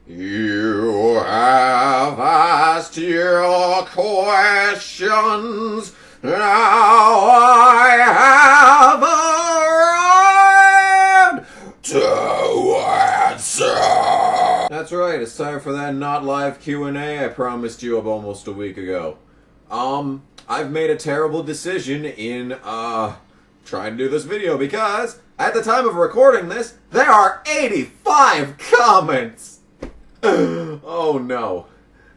You have asked your questions. Now I have arrived to answer. That's right. It's time for that not live Q&A I promised you of almost a week ago. I've made a terrible decision in trying to do this video because at the time of recording this, there are 85 comments. Oh no.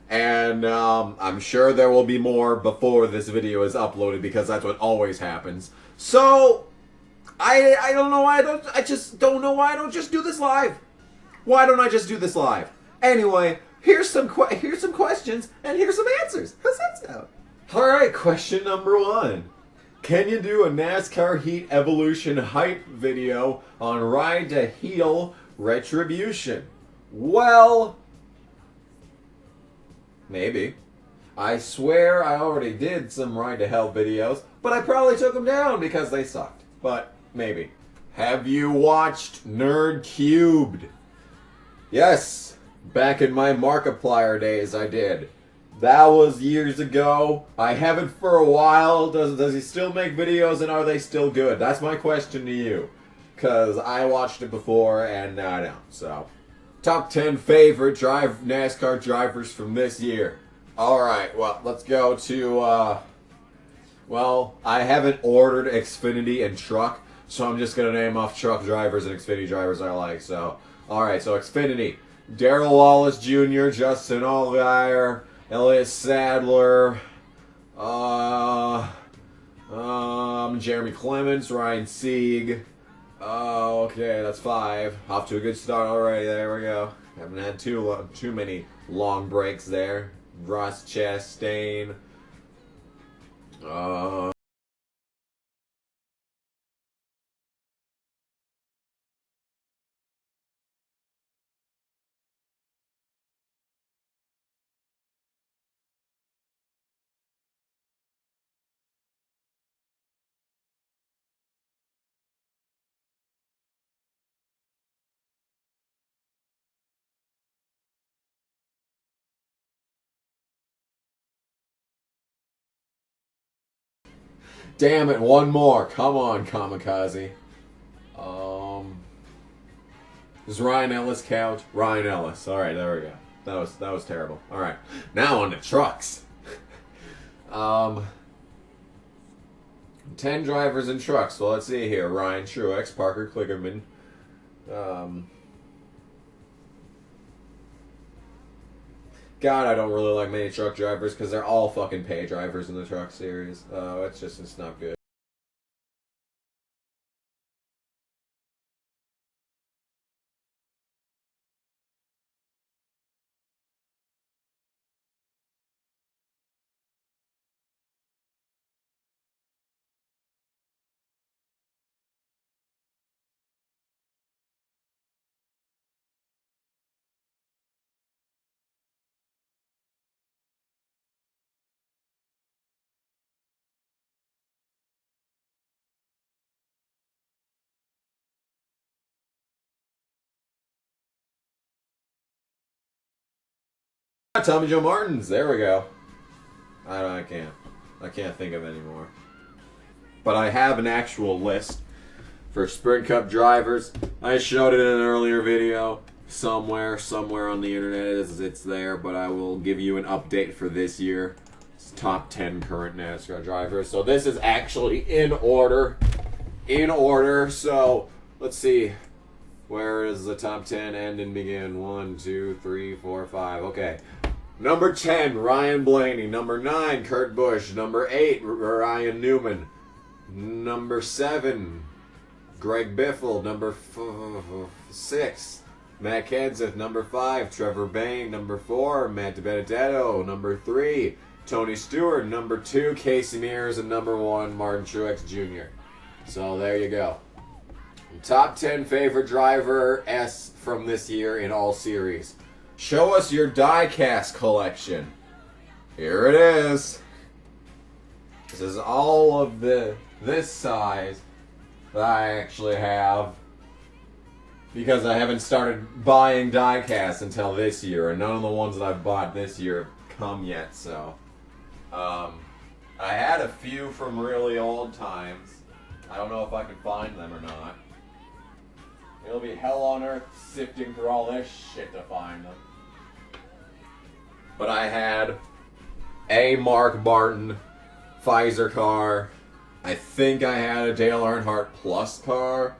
And I'm sure there will be more before this video is uploaded because that's what always happens. So I don't know why I just don't know why I don't just do this live. Why don't I just do this live? Anyway, here's some questions and here's some answers. How's that sound? All right, question number 1. Can you do a NASCAR Heat Evolution hype video on Ride to Heel Retribution? Well, maybe. I swear I already did some Ride to Hell videos, but I probably took them down because they sucked. But maybe. Have you watched Nerd Cubed? Yes, back in my Markiplier days I did. That was years ago. I haven't for a while. Does he still make videos and are they still good? That's my question to you. Because I watched it before and now I don't. So, top 10 favorite NASCAR drivers from this year. Alright, well, let's go to, well, I haven't ordered Xfinity and Truck. So I'm just going to name off truck drivers and Xfinity drivers I like. So, alright, so Xfinity. Darrell Wallace Jr., Justin Allgaier, Elliott Sadler, Jeremy Clements, Ryan Sieg. Okay, that's 5. Off to a good start already. There we go. Haven't had too many long breaks there. Ross Chastain. Damn it, one more. Come on, Kamikaze. Does Ryan Ellis count? Ryan Ellis. Alright, there we go. That was terrible. Alright. Now on to trucks. 10 drivers in trucks. So let's see here. Ryan Truex, Parker Kligerman. God, I don't really like many truck drivers because they're all fucking pay drivers in the truck series. It's not good. Tommy Joe Martins. There we go. I can't think of any more. But I have an actual list for Sprint Cup drivers. I showed it in an earlier video. Somewhere on the internet it's there, but I will give you an update for this year. It's top 10 current NASCAR drivers. So this is actually in order. So let's see. Where does the top 10 end and begin? 1, 2, 3, 4, 5. Okay. Number 10, Ryan Blaney. Number 9, Kurt Busch. Number 8, Ryan Newman. Number 7, Greg Biffle. Number 6, Matt Kenseth. Number 5, Trevor Bayne. Number 4, Matt Benedetto. Number 3, Tony Stewart. Number 2, Casey Mears. And number 1, Martin Truex Jr. So there you go. Top 10 favorite driver S from this year in all series. Show us your die-cast collection. Here it is. This is all of this size that I actually have. because I haven't started buying diecasts until this year, and none of the ones that I've bought this year have come yet, so. I had a few from really old times. I don't know if I can find them or not. It'll be hell on earth sifting through all this shit to find them. But I had a Mark Barton Pfizer car. I think I had a Dale Earnhardt Plus car.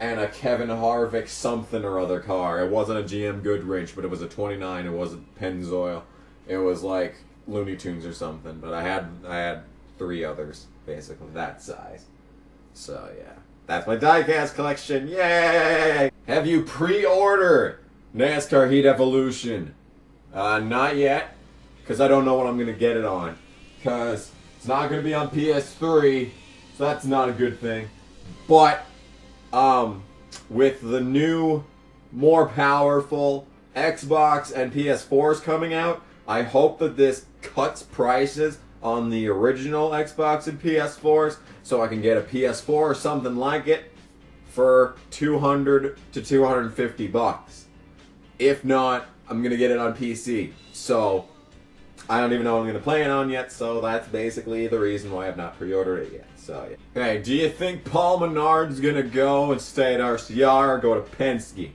And a Kevin Harvick something or other car. It wasn't a GM Goodrich, but it was a 29. It wasn't Pennzoil. It was like Looney Tunes or something. But I had 3 others, basically, that size. So, yeah. That's my diecast collection. Yay! Have you pre-ordered NASCAR Heat Evolution? Not yet, because I don't know what I'm going to get it on. Because it's not going to be on PS3, so that's not a good thing. But, with the new, more powerful Xbox and PS4s coming out, I hope that this cuts prices on the original Xbox and PS4s, so I can get a PS4 or something like it for $200 to $250. If not, I'm gonna get it on PC. So I don't even know what I'm gonna play it on yet. So that's basically the reason why I've not pre-ordered it yet. So yeah. Okay, do you think Paul Menard's gonna go and stay at RCR or go to Penske?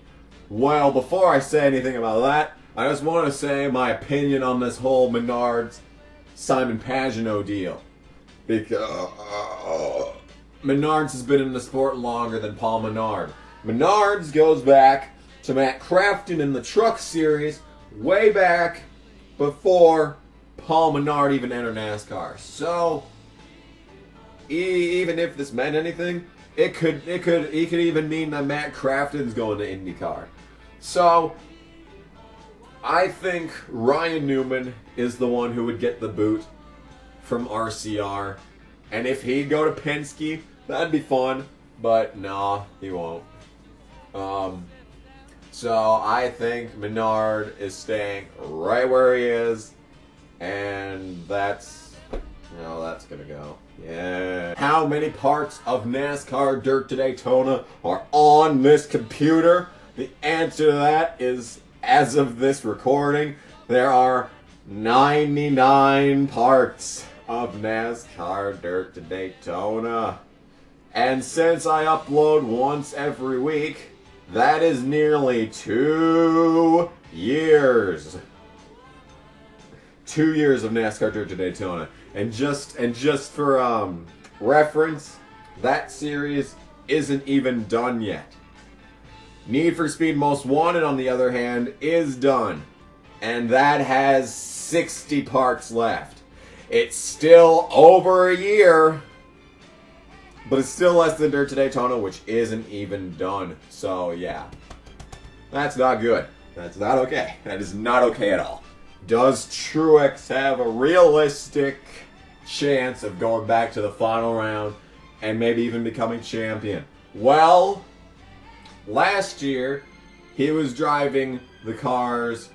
Well, before I say anything about that, I just want to say my opinion on this whole Menard's Simon Pagenaud deal. Because Menards has been in the sport longer than Paul Menard. Menards goes back to Matt Crafton in the Truck Series way back before Paul Menard even entered NASCAR. So even if this meant anything, it could even mean that Matt Crafton's going to IndyCar. So I think Ryan Newman is the one who would get the boot from RCR. And if he'd go to Penske, that'd be fun. But nah, he won't. So I think Menard is staying right where he is. And that's gonna go. Yeah. How many parts of NASCAR Dirt to Daytona are on this computer? The answer to that is, as of this recording, there are 99 parts of NASCAR Dirt to Daytona. And since I upload once every week, that is nearly 2 years. 2 years of NASCAR Dirt to Daytona. And just for reference, that series isn't even done yet. Need for Speed Most Wanted, on the other hand, is done. And that has 60 parts left. It's still over a year, but it's still less than Dirt to Daytona, which isn't even done. So, yeah. That's not good. That's not okay. That is not okay at all. Does Truex have a realistic chance of going back to the final round and maybe even becoming champion? Well, last year, he was driving the cars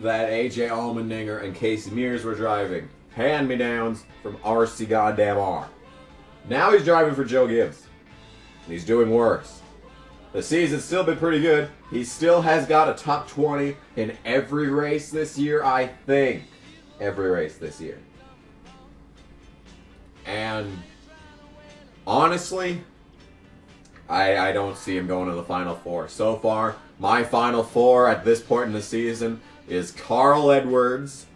that AJ Allmendinger and Casey Mears were driving. Hand-me-downs from RC goddamn R. Now he's driving for Joe Gibbs. And he's doing worse. The season's still been pretty good. He still has got a top 20 in every race this year, I think. Every race this year. And honestly, I don't see him going to the Final Four. So far, my Final Four at this point in the season is Carl Edwards,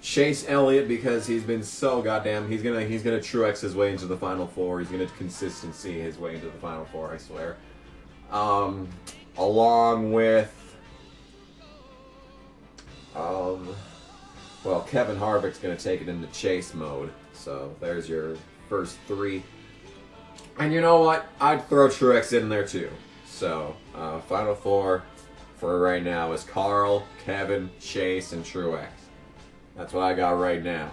Chase Elliott, because he's been so goddamn. He's gonna Truex his way into the Final Four. He's gonna consistency his way into the Final Four, I swear. Along with, well, Kevin Harvick's gonna take it into chase mode. So there's your first 3. And you know what? I'd throw Truex in there too. So Final Four for right now is Carl, Kevin, Chase, and Truex. That's what I got right now.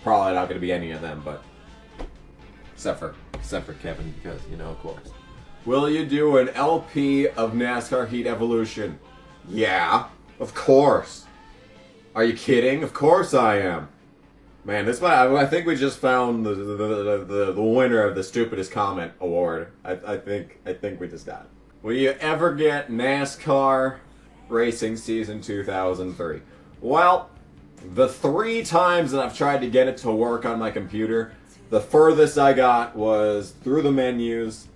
Probably not going to be any of them, but except for Kevin, because, you know, of course. Will you do an LP of NASCAR Heat Evolution? Yeah, of course. Are you kidding? Of course I am. Man, I think we just found the winner of the stupidest comment award. I think we just got it. Will you ever get NASCAR Racing Season 2003? Well, the 3 times that I've tried to get it to work on my computer, the furthest I got was through the menus,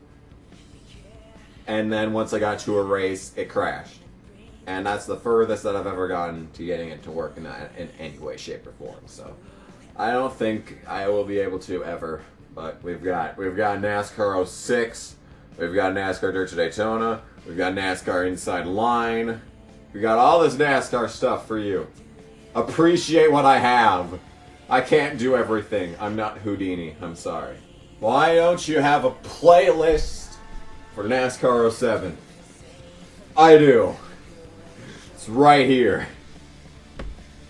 and then once I got to a race, it crashed. And that's the furthest that I've ever gotten to getting it to work in any way, shape, or form. So I don't think I will be able to ever. But we've got NASCAR 06, we've got NASCAR Dirt to Daytona, we've got NASCAR Inside Line. We got all this NASCAR stuff for you. Appreciate what I have. I can't do everything. I'm not Houdini. I'm sorry. Why don't you have a playlist for NASCAR 07? I do. It's right here.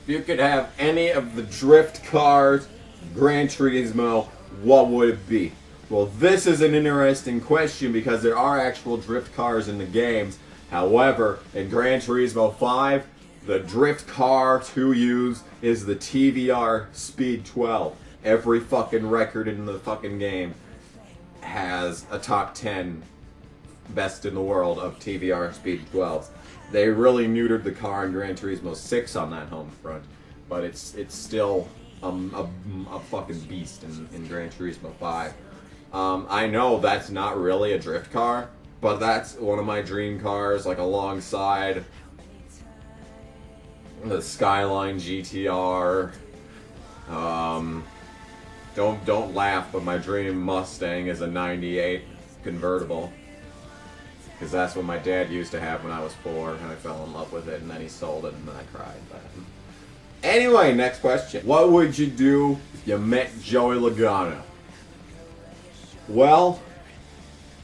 If you could have any of the drift cars, Gran Turismo, what would it be? Well, this is an interesting question because there are actual drift cars in the games. However, in Gran Turismo 5, the drift car to use is the TVR Speed 12. Every fucking record in the fucking game has a top 10 best in the world of TVR Speed 12s. They really neutered the car in Gran Turismo 6 on that home front, but it's still a fucking beast in Gran Turismo 5. I know that's not really a drift car, but that's one of my dream cars, like alongside the Skyline GTR. Don't laugh, but my dream Mustang is a 98 convertible. Because that's what my dad used to have when I was 4, and I fell in love with it, and then he sold it, and then I cried. But anyway, next question. What would you do if you met Joey Logano? Well,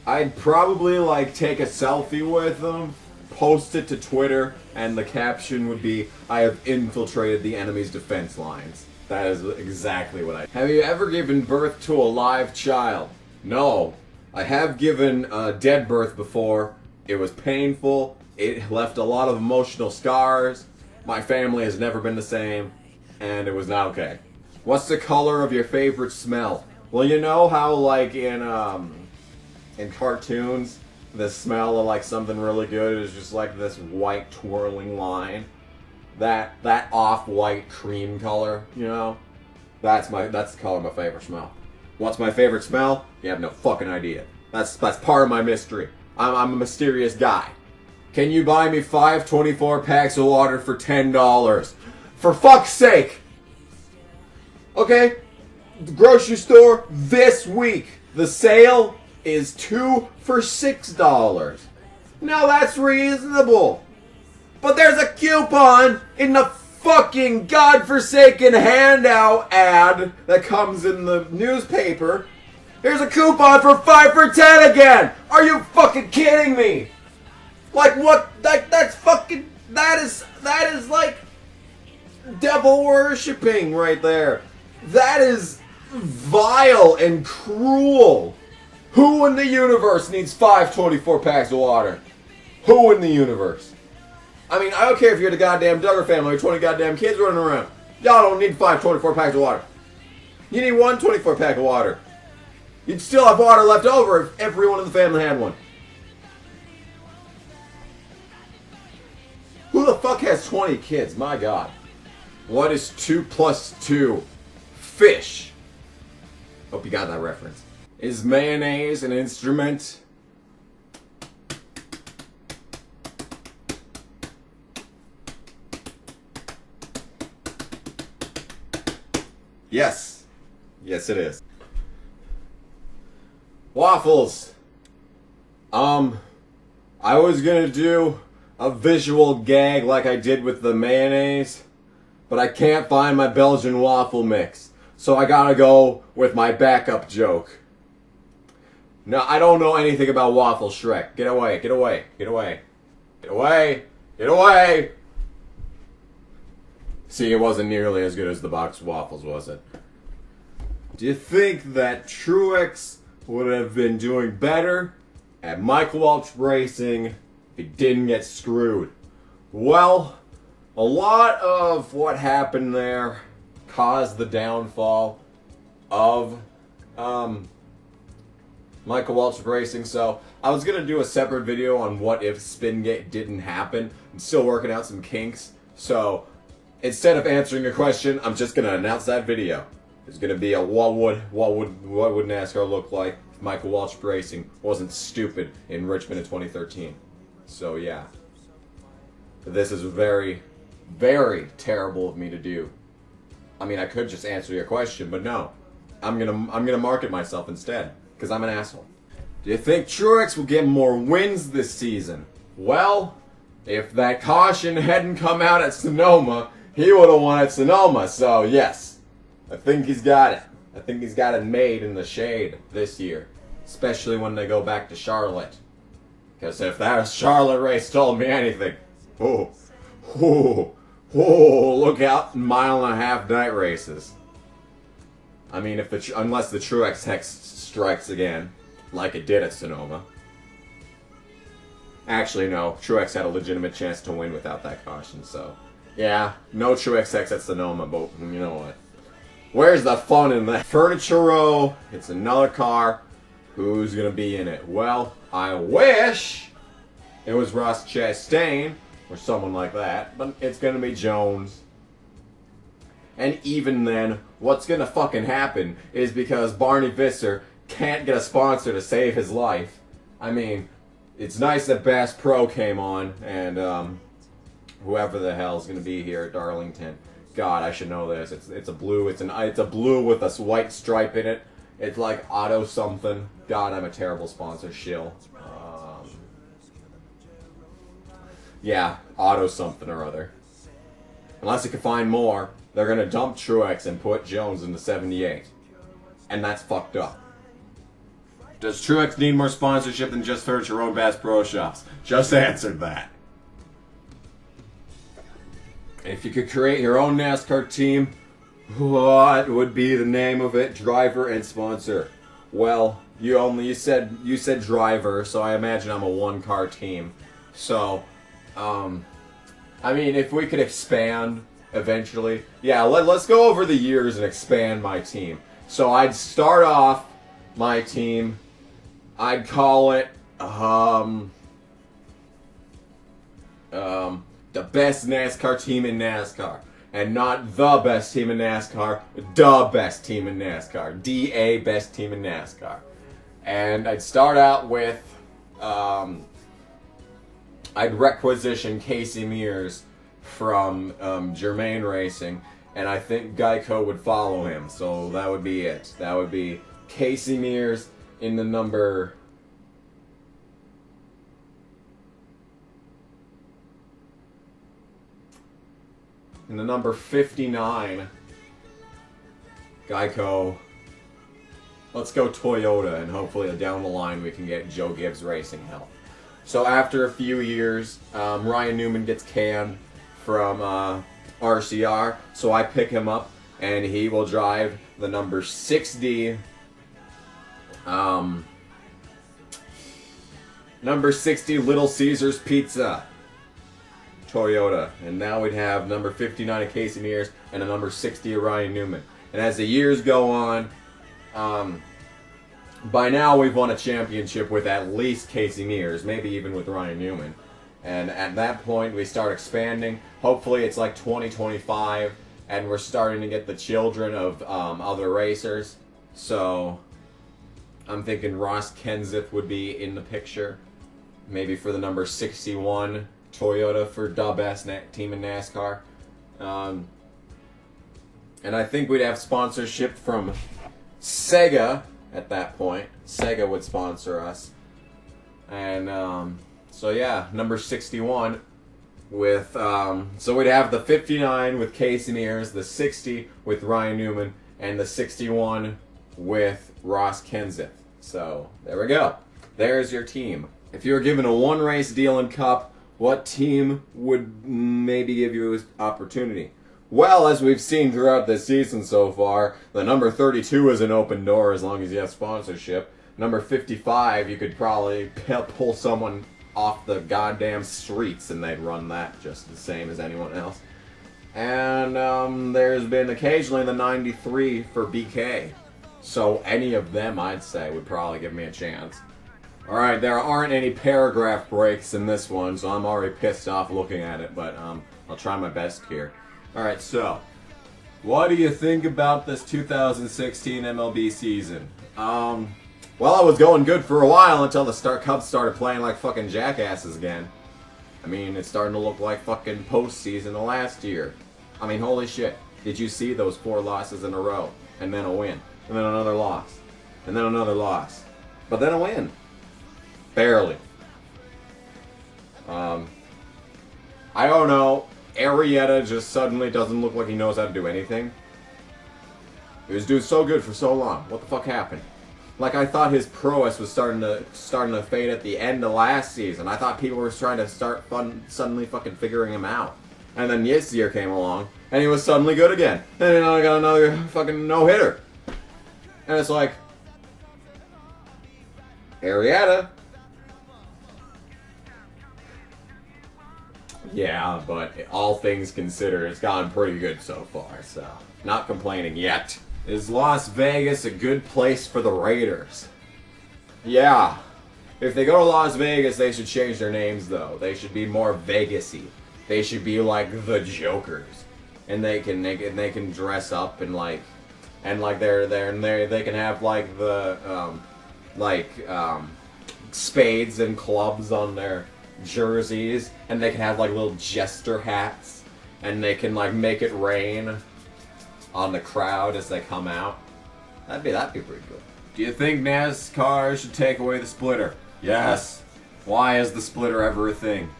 I'd probably, take a selfie with him, post it to Twitter, and the caption would be, "I have infiltrated the enemy's defense lines." That is exactly what I... Have you ever given birth to a live child? No. I have given dead birth before. It was painful. It left a lot of emotional scars. My family has never been the same, and it was not okay. What's the color of your favorite smell? Well, you know how in cartoons, the smell of something really good is just this white twirling line. That off-white cream color, you know? That's the color of my favorite smell. What's my favorite smell? You have no fucking idea. That's part of my mystery. I'm a mysterious guy. Can you buy me 5 24 packs of water for $10? For fuck's sake! Okay, the grocery store this week. The sale is 2 for $6. Now that's reasonable. But there's a coupon in the fucking godforsaken handout ad that comes in the newspaper. Here's a coupon for 5 for 10 again! Are you fucking kidding me? What? That's fucking... That is devil worshipping right there. That is vile and cruel. Who in the universe needs 5 24 packs of water? Who in the universe? I mean, I don't care if you're the goddamn Duggar family or 20 goddamn kids running around. Y'all don't need 5 24 packs of water. You need 1 24 pack of water. You'd still have water left over if everyone in the family had one. Who the fuck has 20 kids? My God. What is 2 plus 2? Fish. Hope you got that reference. Is mayonnaise an instrument? Yes. Yes, it is. Waffles. I was gonna do a visual gag like I did with the mayonnaise, but I can't find my Belgian waffle mix, so I gotta go with my backup joke. No, I don't know anything about Waffle Shrek. Get away, get away, get away. Get away, get away! See, it wasn't nearly as good as the box of waffles, was it? Do you think that Truex would have been doing better at Michael Welch Racing if he didn't get screwed? Well, a lot of what happened there caused the downfall of Michael Waltrip Racing. So I was going to do a separate video on what if Spingate didn't happen. I'm still working out some kinks. So instead of answering a question, I'm just going to announce that video. It's going to be a what would NASCAR look like if Michael Waltrip Racing wasn't stupid in Richmond in 2013. So yeah. This is very, very terrible of me to do. I mean, I could just answer your question, but no. I'm gonna market myself instead, because I'm an asshole. Do you think Truex will get more wins this season? Well, if that caution hadn't come out at Sonoma, he would have won at Sonoma, so yes. I think he's got it. I think he's got it made in the shade this year. Especially when they go back to Charlotte. Because if that Charlotte race told me anything, look out, 1.5 night races. I mean, unless the Truex hex strikes again, like it did at Sonoma. Actually, no. Truex had a legitimate chance to win without that caution, so... Yeah, no Truex hex at Sonoma, but you know what? Where's the fun in that? Furniture Row, it's another car. Who's gonna be in it? Well, I wish it was Ross Chastain, or someone like that, but it's gonna be Jones. And even then, what's gonna fucking happen is because Barney Visser can't get a sponsor to save his life. I mean, it's nice that Bass Pro came on, and whoever the hell's gonna be here at Darlington. God, I should know this. It's a blue. It's a blue with a white stripe in it. It's like Auto something. God, I'm a terrible sponsor shill. Yeah, Auto something or other. Unless you can find more, they're gonna dump Truex and put Jones in the 78. And that's fucked up. Does Truex need more sponsorship than just Furniture Row and Bass Pro Shops? Just answered that. If you could create your own NASCAR team, what would be the name of it? Driver and sponsor. Well, you said driver, so I imagine I'm a one-car team. So, I mean, if we could expand eventually, yeah, let's go over the years and expand my team. So I'd start off my team. I'd call it the best NASCAR team in NASCAR. And not the best team in NASCAR, the best team in NASCAR. DA best team in NASCAR. And I'd start out with, I'd requisition Casey Mears from Germain Racing. And I think Geico would follow him. So that would be it. That would be Casey Mears in the number... In the number 59, Geico. Let's go Toyota, and hopefully down the line we can get Joe Gibbs Racing help. So after a few years, Ryan Newman gets canned from RCR, so I pick him up, and he will drive the number 60. Number 60 Little Caesars Pizza. Toyota, and now we'd have number 59 of Casey Mears and a number 60 of Ryan Newman. And as the years go on, by now we've won a championship with at least Casey Mears, maybe even with Ryan Newman. And at that point we start expanding. Hopefully it's like 2025 and we're starting to get the children of other racers. So I'm thinking Ross Kenseth would be in the picture, maybe for the number 61 Toyota for best team in NASCAR. And I think we'd have sponsorship from Sega at that point. Sega would sponsor us. And so yeah, number 61 with so we'd have the 59 with Casey Mears, the 60 with Ryan Newman, and the 61 with Ross Kenseth. So there we go. There's your team. If you were given a one-race deal in Cup, what team would maybe give you an opportunity? Well, as we've seen throughout this season so far, the number 32 is an open door as long as you have sponsorship. Number 55, you could probably pull someone off the goddamn streets and they'd run that just the same as anyone else. And there's been occasionally the 93 for BK. So any of them, I'd say, would probably give me a chance. Alright, there aren't any paragraph breaks in this one, so I'm already pissed off looking at it, but I'll try my best here. Alright, so, what do you think about this 2016 MLB season? Well, I was going good for a while until the Cubs started playing like fucking jackasses again. I mean, it's starting to look like fucking postseason of last year. I mean, holy shit. Did you see those 4 losses in a row? And then a win. And then another loss. And then another loss. But then a win. Barely. I don't know. Arrieta just suddenly doesn't look like he knows how to do anything. He was doing so good for so long. What the fuck happened? Like, I thought his prowess was starting to fade at the end of last season. I thought people were trying to suddenly fucking figuring him out. And then this year came along, and he was suddenly good again. And then I got another fucking no-hitter. And it's like, Arrieta. Yeah, but all things considered, it's gone pretty good so far, so not complaining yet. Is Las Vegas a good place for the Raiders? Yeah. If they go to Las Vegas, they should change their names, though. They should be more Vegas-y. They should be like the Jokers, and they can dress up and they can have like the spades and clubs on their jerseys, and they can have like little jester hats, and they can like make it rain on the crowd as they come out. That'd be pretty good. Do you think NASCAR should take away the splitter? Yes. Why is the splitter ever a thing?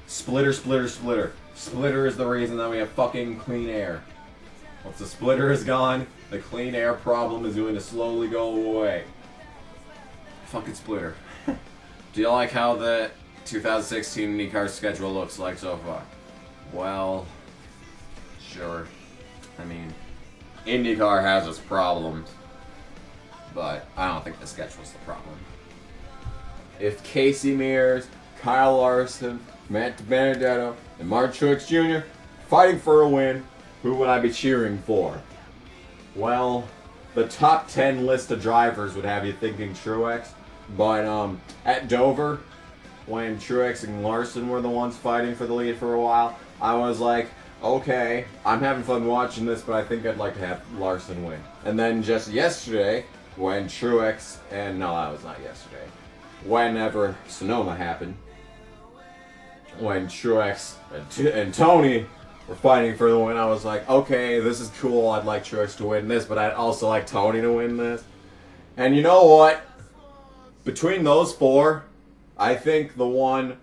Splitter, splitter, splitter. Splitter is the reason that we have fucking clean air. Once the splitter is gone, the clean air problem is going to slowly go away. Fucking splitter. Do you like how the 2016 IndyCar schedule looks like so far? Well, sure. I mean, IndyCar has its problems, but I don't think the schedule's the problem. If Casey Mears, Kyle Larson, Matt DiBenedetto, and Martin Truex Jr. fighting for a win, who would I be cheering for? Well, the top 10 list of drivers would have you thinking Truex, but at Dover, when Truex and Larson were the ones fighting for the lead for a while, I was like, okay, I'm having fun watching this, but I think I'd like to have Larson win. And then just yesterday, when Truex, and no, that was not yesterday, whenever Sonoma happened, when Truex and Tony were fighting for the win, I was like, okay, this is cool, I'd like Truex to win this, but I'd also like Tony to win this. And you know what? Between those 4, I think the one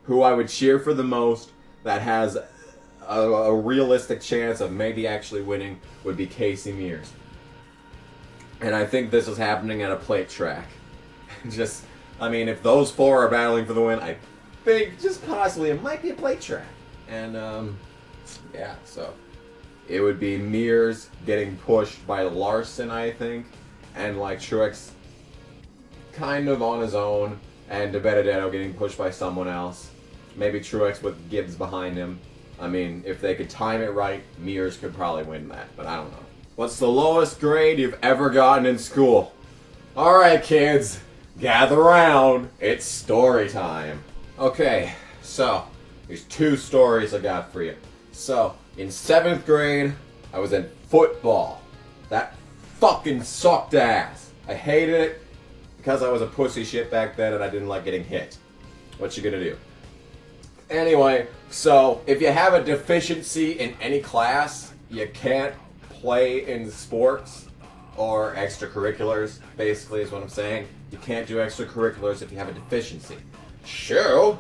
who I would cheer for the most that has a realistic chance of maybe actually winning would be Casey Mears. And I think this is happening at a plate track. I mean, if those 4 are battling for the win, I think just possibly it might be a plate track. And, yeah, so it would be Mears getting pushed by Larson, I think, and like Truex kind of on his own, and DiBenedetto getting pushed by someone else. Maybe Truex with Gibbs behind him. I mean, if they could time it right, Mears could probably win that, but I don't know. What's the lowest grade you've ever gotten in school? Alright, kids, gather around. It's story time. Okay, so, there's 2 stories I got for you. So, in 7th grade, I was in football. That fucking sucked ass. I hated it because I was a pussy shit back then and I didn't like getting hit. What you gonna do? Anyway, so if you have a deficiency in any class, you can't play in sports or extracurriculars, basically is what I'm saying. You can't do extracurriculars if you have a deficiency. Sure.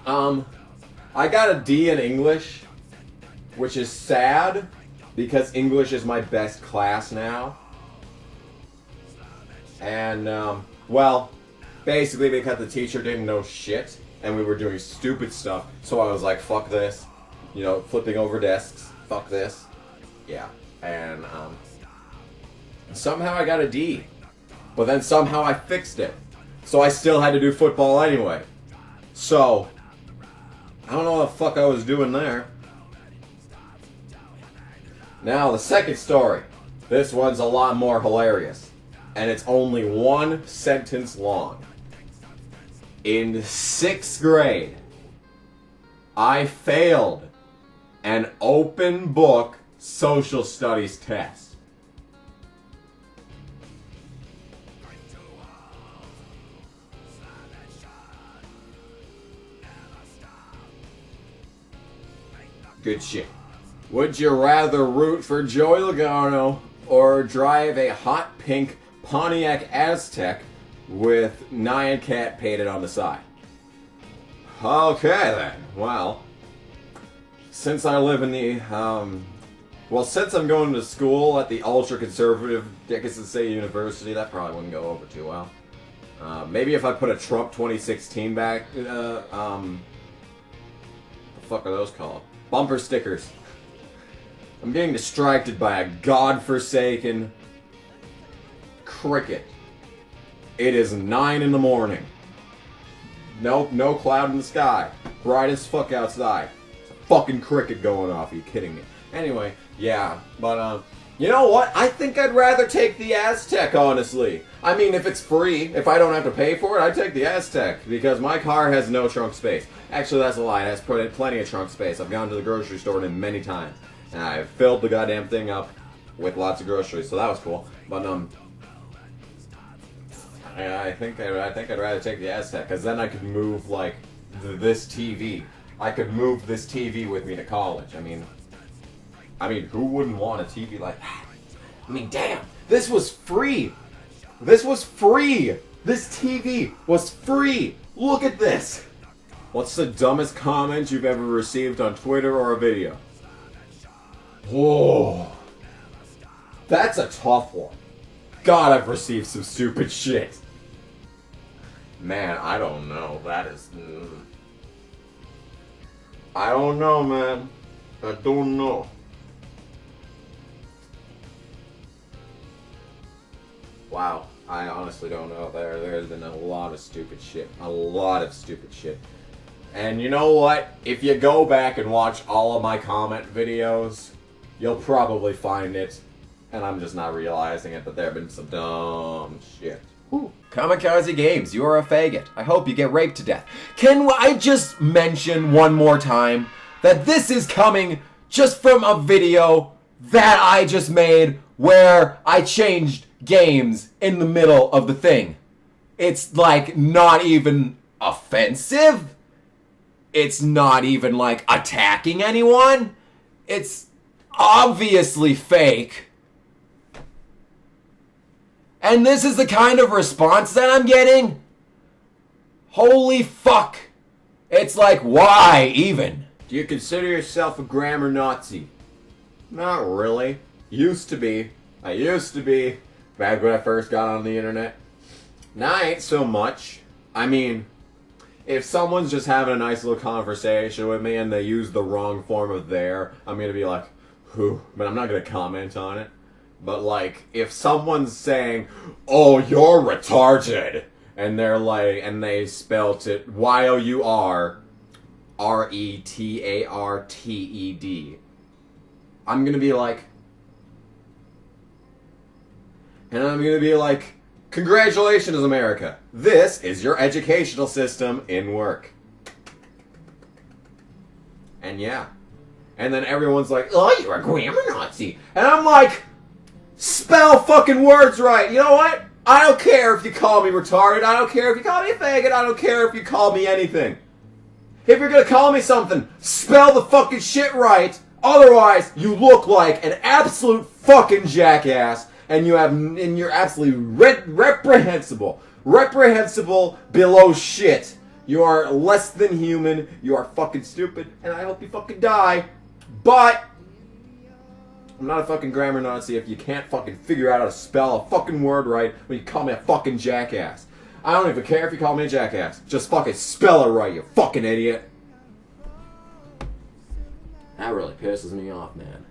I got a D in English, which is sad because English is my best class now. And, well, basically because the teacher didn't know shit and we were doing stupid stuff, so I was like, fuck this. You know, flipping over desks, fuck this. Yeah, and, somehow I got a D. But then somehow I fixed it. So I still had to do football anyway. So, I don't know what the fuck I was doing there. Now, the second story. This one's a lot more hilarious. And it's only one sentence long. In 6th grade, I failed an open book social studies test. Good shit. Would you rather root for Joey Logano or drive a hot pink Pontiac Aztec with Nyan Cat painted on the side? Okay then. Well, since I live in the, since I'm going to school at the ultra-conservative Dickinson State University, that probably wouldn't go over too well. Maybe if I put a Trump 2016 back, the fuck are those called? Bumper stickers. I'm being distracted by a godforsaken cricket. It is 9 in the morning. No cloud in the sky. Bright as fuck outside. It's a fucking cricket going off. Are you kidding me? Anyway, yeah, but you know what? I think I'd rather take the Aztec, honestly. I mean, if it's free, if I don't have to pay for it, I'd take the Aztec because my car has no trunk space. Actually, that's a lie. It has plenty of trunk space. I've gone to the grocery store in it many times, and I've filled the goddamn thing up with lots of groceries, so that was cool. But I think I'd rather take the Aztec because then I could move like this TV. I could move this TV with me to college. I mean, who wouldn't want a TV like that? I mean, damn, this was free. This was free. This TV was free. Look at this. What's the dumbest comment you've ever received on Twitter or a video? Whoa. That's a tough one. God, I've received some stupid shit. Man, I don't know. That is... I don't know, man. I don't know. Wow, I honestly don't know. There's been a lot of stupid shit. A lot of stupid shit. And you know what? If you go back and watch all of my comment videos, you'll probably find it. And I'm just not realizing it, but there have been some dumb shit. Whew. Kamikaze Games, you are a faggot. I hope you get raped to death. Can I just mention one more time that this is coming just from a video that I just made where I changed games in the middle of the thing. It's like not even offensive. It's not even like attacking anyone. It's obviously fake. And this is the kind of response that I'm getting? Holy fuck. It's like, why even? Do you consider yourself a grammar Nazi? Not really. Used to be. I used to be. Back when I first got on the internet. Now I ain't so much. I mean, if someone's just having a nice little conversation with me and they use the wrong form of there, I'm gonna be like, whew, but I'm not gonna comment on it. But like, if someone's saying, oh, you're retarded, and they're like, and they spelt it YOURRETARTED, I'm gonna be like, congratulations, America. This is your educational system in work. And yeah. And then everyone's like, oh, you're a grammar Nazi. And I'm like, spell fucking words right. You know what? I don't care if you call me retarded. I don't care if you call me a faggot. I don't care if you call me anything. If you're gonna call me something, spell the fucking shit right. Otherwise, you look like an absolute fucking jackass. And you're absolutely reprehensible. Reprehensible below shit. You are less than human. You are fucking stupid. And I hope you fucking die. But I'm not a fucking grammar Nazi if you can't fucking figure out how to spell a fucking word right when you call me a fucking jackass. I don't even care if you call me a jackass. Just fucking spell it right, you fucking idiot. That really pisses me off, man.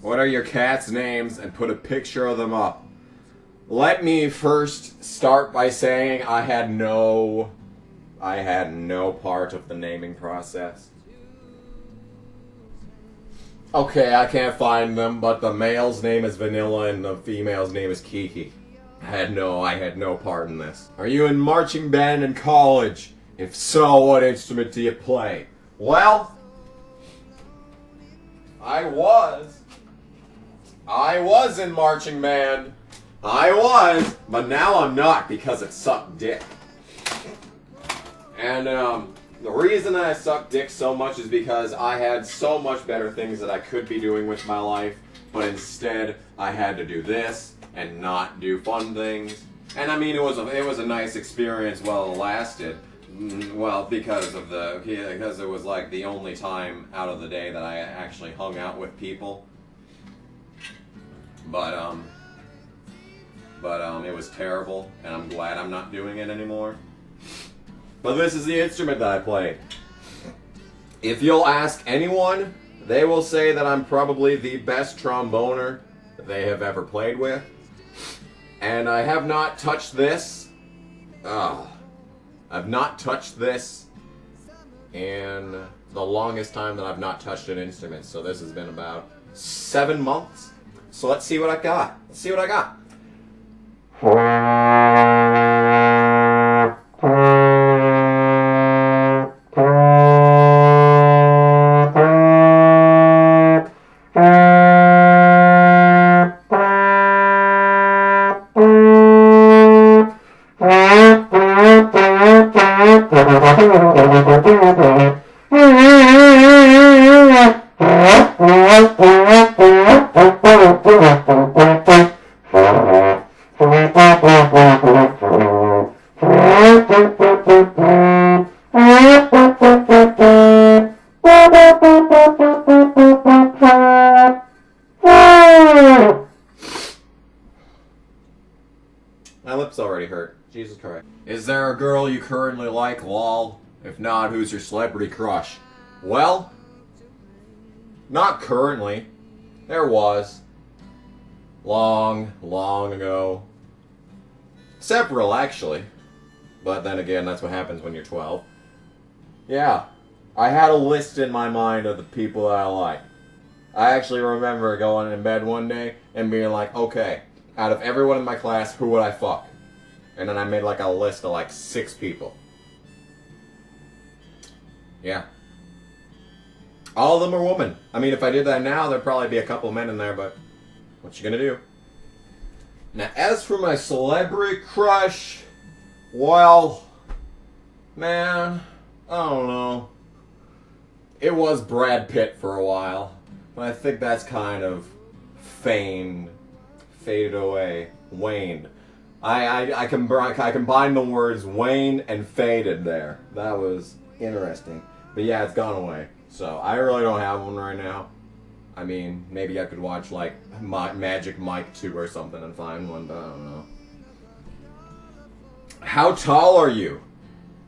What are your cats' names? And put a picture of them up. Let me first start by saying I had no part of the naming process. Okay, I can't find them, but the male's name is Vanilla and the female's name is Kiki. I had no part in this. Are you in marching band in college? If so, what instrument do you play? Well, I was in marching band. I was, but now I'm not because it sucked dick. And the reason that I sucked dick so much is because I had so much better things that I could be doing with my life, but instead I had to do this and not do fun things. And I mean, it was a nice experience while it lasted. Well, because it was like the only time out of the day that I actually hung out with people. But it was terrible, and I'm glad I'm not doing it anymore. But this is the instrument that I play. If you'll ask anyone, they will say that I'm probably the best tromboner that they have ever played with. And I have not touched this. I've not touched this in the longest time that I've not touched an instrument. So this has been about 7 months. So let's see what I got. Let's see what I got. My lips already hurt. Jesus Christ. Is there a girl you currently like, lol? If not, who's your celebrity crush? Well, not currently. There was. Long ago. Several, actually. But then again, that's what happens when you're 12. Yeah. I had a list in my mind of the people that I like. I actually remember going in bed one day and being like, okay, out of everyone in my class, who would I fuck? And then I made like a list of like 6 people. Yeah. All of them are women. I mean, if I did that now, there'd probably be a couple men in there, but what you gonna do? Now, as for my celebrity crush, well, man, I don't know. It was Brad Pitt for a while, but I think that's kind of faded away, waned. I combined the words Wayne and faded there. That was interesting. But yeah, it's gone away. So I really don't have one right now. I mean, maybe I could watch like Magic Mike 2 or something and find one, but I don't know. How tall are you?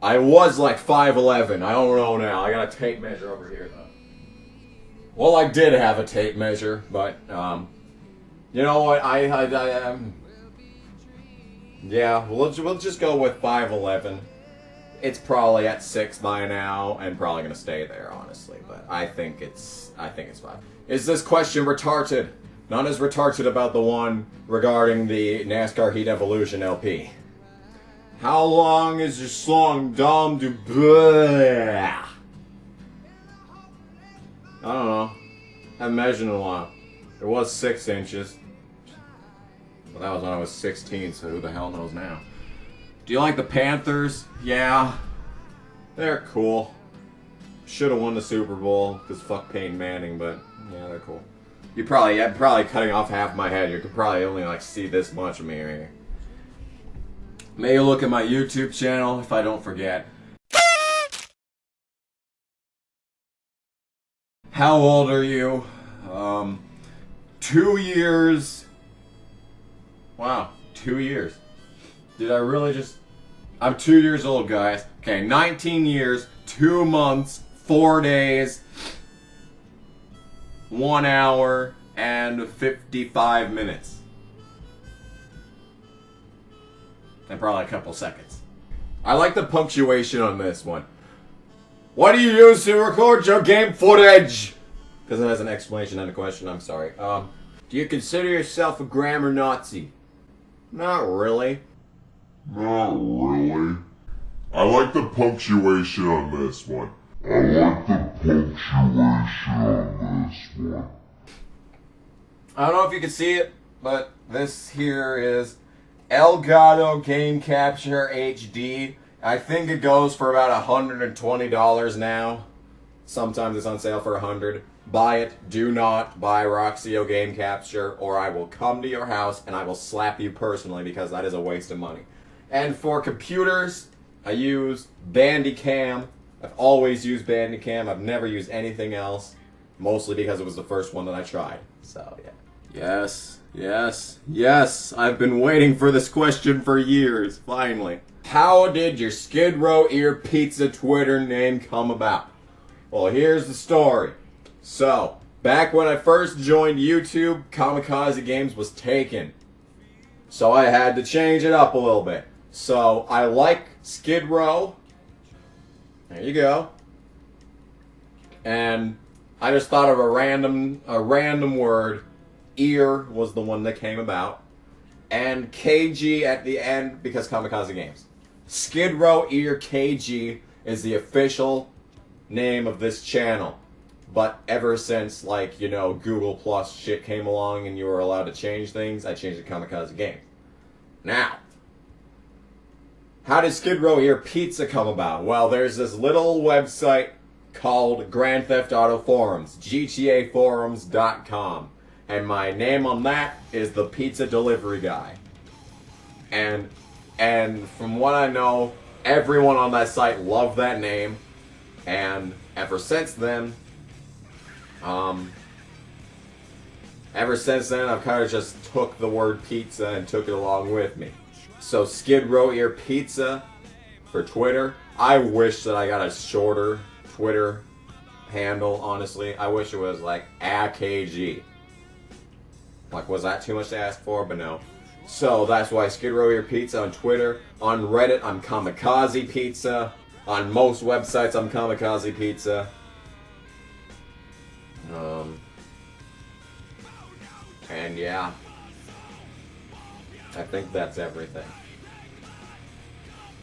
I was like 5'11". I don't know now. I got a tape measure over here though. Well, I did have a tape measure, but you know what? Yeah, we'll just go with 5'11". It's probably at 6 by now, and probably gonna stay there, honestly. But I think it's fine. Is this question retarded? Not as retarded about the one regarding the NASCAR Heat Evolution LP. How long is your song Dom du Blah? I don't know. I haven't measured in a while. It was 6 inches. Well, that was when I was 16, so who the hell knows now? Do you like the Panthers? Yeah. They're cool. Should have won the Super Bowl, because fuck Peyton Manning, but yeah, they're cool. I'm probably cutting off half my head. You could probably only like see this much of me right here. May you look at my YouTube channel if I don't forget. How old are you? 2 years. Wow, 2 years. Did I really just... I'm 2 years old, guys. Okay, 19 years, 2 months, 4 days, 1 hour, and 55 minutes. And probably a couple seconds. I like the punctuation on this one. What do you use to record your game footage? because it has an explanation and a question. I'm sorry. Do you consider yourself a grammar Nazi? Not really. Not really. I like the punctuation on this one. I don't know if you can see it, but this here is Elgato Game Capture HD. I think it goes for about $120 now. Sometimes it's on sale for $100. Buy it. Do not buy Roxio Game Capture, or I will come to your house and I will slap you personally, because that is a waste of money. And for computers, I use Bandicam. I've always used Bandicam. I've never used anything else, mostly because it was the first one that I tried. So, yeah. Yes, yes, yes. I've been waiting for this question for years, finally. How did your Skid Row Ear Pizza Twitter name come about? Well, here's the story. So, back when I first joined YouTube, Kamikaze Games was taken. So I had to change it up a little bit. So, I like Skid Row. There you go. And I just thought of a random word. Ear was the one that came about. And KG at the end, because Kamikaze Games. Skid Row Ear KG is the official name of this channel. But ever since, like, you know, Google Plus shit came along and you were allowed to change things, I changed it to Kamikaze Games. Now, how did Skid Row Ear Pizza come about? Well, there's this little website called Grand Theft Auto Forums, GTAforums.com. And my name on that is the Pizza Delivery Guy. And from what I know, everyone on that site loved that name. And ever since then, I've kind of just took the word pizza and took it along with me. So Skid Row Ear Pizza for Twitter. I wish that I got a shorter Twitter handle, honestly. I wish it was like AKG. Like, was that too much to ask for? But no. So that's why Skid Row Ear Pizza on Twitter. On Reddit, I'm Kamikaze Pizza. On most websites, I'm Kamikaze Pizza. And yeah, I think that's everything.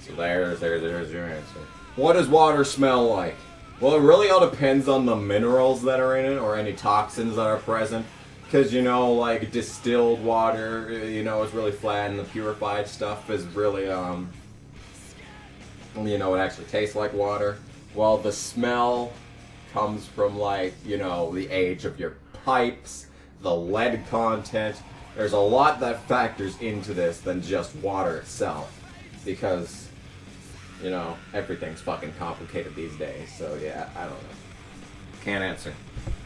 So there's your answer. What does water smell like? Well, it really all depends on the minerals that are in it, or any toxins that are present. Because, you know, like, distilled water, you know, is really flat, and the purified stuff is really, you know, it actually tastes like water. Well, the smell comes from, like, you know, the age of your pipes, the lead content. There's a lot that factors into this than just water itself. Because, you know, everything's fucking complicated these days. So, yeah, I don't know. Can't answer.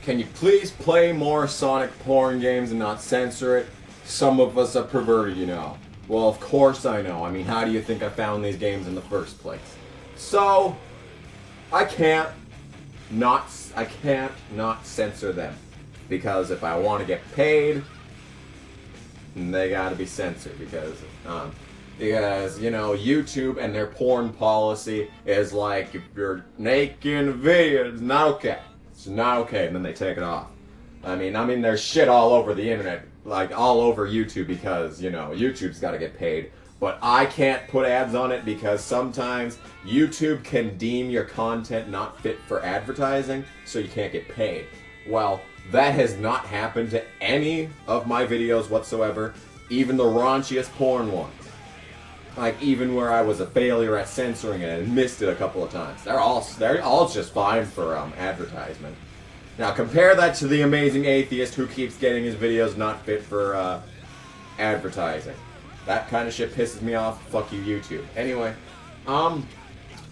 Can you please play more Sonic porn games and not censor it? Some of us are perverted, you know. Well, of course I know. I mean, how do you think I found these games in the first place? So, I can't not censor them. Because if I want to get paid, they gotta be censored. Because, you know, YouTube and their porn policy is like, if you're making a video, it's not okay. It's not okay, and then they take it off. I mean, there's shit all over the internet, like all over YouTube, because, you know, YouTube's got to get paid. But I can't put ads on it because sometimes YouTube can deem your content not fit for advertising, so you can't get paid. Well, that has not happened to any of my videos whatsoever, even the raunchiest porn ones. Like, even where I was a failure at censoring it and missed it a couple of times. They're all just fine for advertisement. Now, compare that to the amazing atheist who keeps getting his videos not fit for advertising. That kind of shit pisses me off. Fuck you, YouTube. Anyway,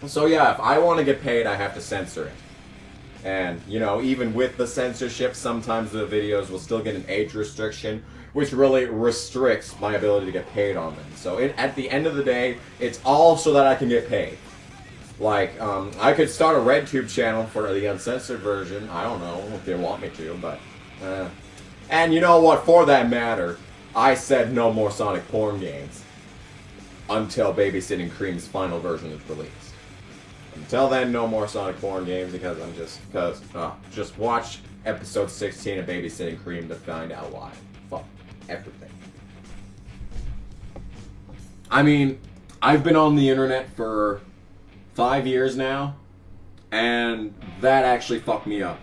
so yeah, if I want to get paid, I have to censor it. And, you know, even with the censorship, sometimes the videos will still get an age restriction, which really restricts my ability to get paid on them. So at the end of the day, it's all so that I can get paid. Like, I could start a RedTube channel for the uncensored version. I don't know if they want me to, but... And you know what? For that matter, I said no more Sonic porn games until Babysitting Cream's final version is released. Until then, no more Sonic porn games, because just watch episode 16 of Babysitting Cream to find out why. Fuck everything. I mean, I've been on the internet for 5 years now, and that actually fucked me up.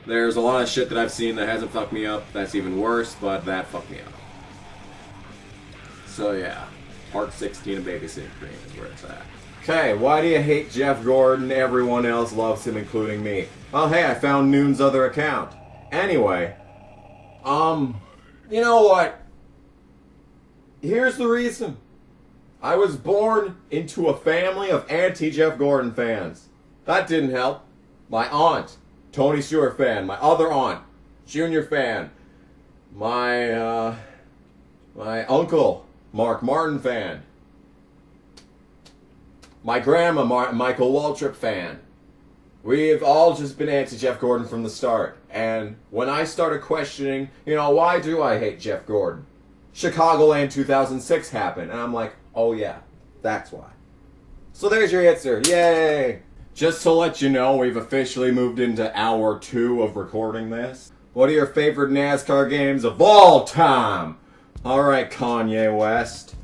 There's a lot of shit that I've seen that hasn't fucked me up. That's even worse, but that fucked me up. So yeah, part 16 of Babysitting Cream is where it's at. Okay, why do you hate Jeff Gordon? Everyone else loves him, including me. Well, hey, I found Noon's other account. Anyway, you know what? Here's the reason. I was born into a family of anti-Jeff Gordon fans. That didn't help. My aunt, Tony Stewart fan. My other aunt, Junior fan. My uncle, Mark Martin fan. My grandma, Michael Waltrip fan. We've all just been anti-Jeff Gordon from the start. And when I started questioning, why do I hate Jeff Gordon? Chicagoland 2006 happened, and I'm like, oh yeah, that's why. So there's your answer, yay! Just to let you know, we've officially moved into hour 2 of recording this. What are your favorite NASCAR games of all time? Alright, Kanye West.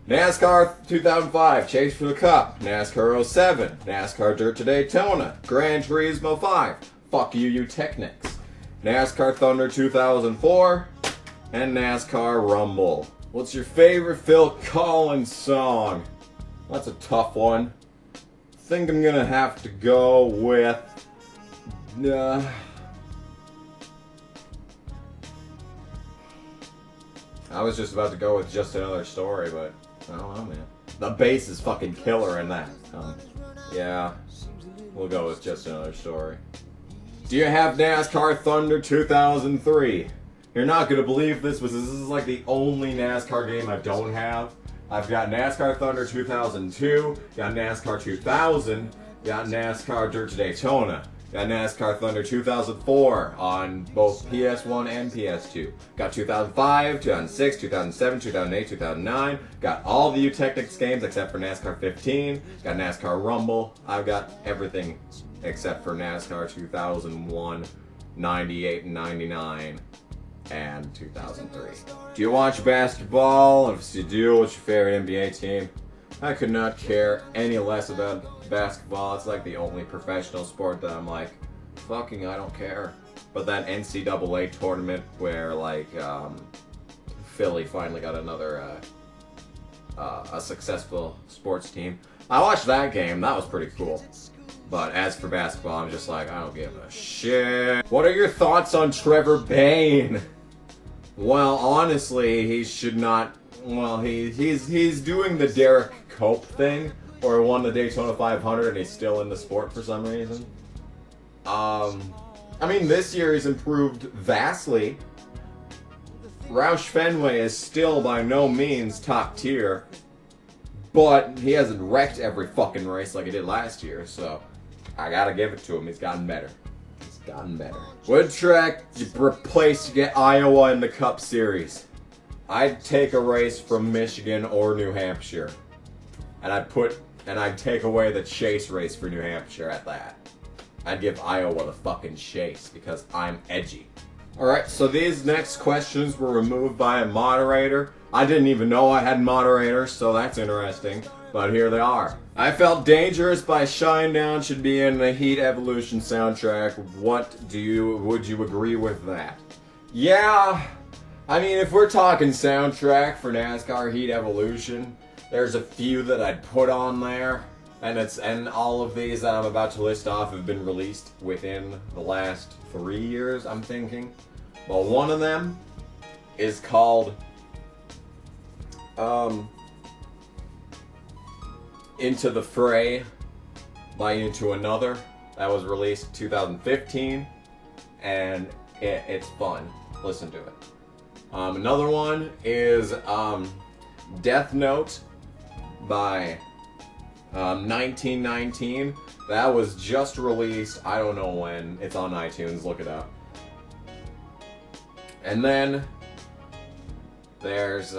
NASCAR 2005, Chase for the Cup. NASCAR 07, NASCAR Dirt to Daytona. Gran Turismo 5, fuck you Technics. NASCAR Thunder 2004. And NASCAR Rumble. What's your favorite Phil Collins song? That's a tough one. I think I'm gonna have to go with... I was just about to go with Just Another Story, but I don't know, man. The bass is fucking killer in that. Yeah, we'll go with Just Another Story. Do you have NASCAR Thunder 2003? You're not going to believe this, but this is like the only NASCAR game I don't have. I've got NASCAR Thunder 2002, got NASCAR 2000, got NASCAR Dirt to Daytona, got NASCAR Thunder 2004 on both PS1 and PS2. Got 2005, 2006, 2007, 2008, 2009. Got all the Technics games except for NASCAR 15. Got NASCAR Rumble. I've got everything except for NASCAR 2001, 98, and 99. And 2003. Do you watch basketball? If you do, what's your favorite NBA team? I could not care any less about basketball. It's like the only professional sport that I'm like, fucking I don't care. But that NCAA tournament where Philly finally got another a successful sports team. I watched that game. That was pretty cool. But as for basketball, I'm just like, I don't give a shit. What are your thoughts on Trevor Bayne? Well, honestly, he should not. Well, he's doing the Derek Cope thing, or won the Daytona 500, and he's still in the sport for some reason. I mean, this year he's improved vastly. Roush Fenway is still by no means top tier, but he hasn't wrecked every fucking race like he did last year, so I gotta give it to him. He's gotten better. Gotten better. What track you replace to get Iowa in the Cup Series? I'd take a race from Michigan or New Hampshire, and I'd take away the chase race for New Hampshire at that. I'd give Iowa the fucking chase because I'm edgy. Alright, so these next questions were removed by a moderator. I didn't even know I had moderators, so that's interesting. But here they are. I Felt Dangerous by Shinedown should be in the Heat Evolution soundtrack. Would you agree with that? Yeah, I mean, if we're talking soundtrack for NASCAR Heat Evolution, there's a few that I'd put on there. And all of these that I'm about to list off have been released within the last 3 years, I'm thinking. Well, one of them is called Into the Fray by Into Another. That was released 2015, and it's fun. Listen to it. Another one is Death Note by 1919. That was just released, I don't know when. It's on iTunes, look it up. And then there's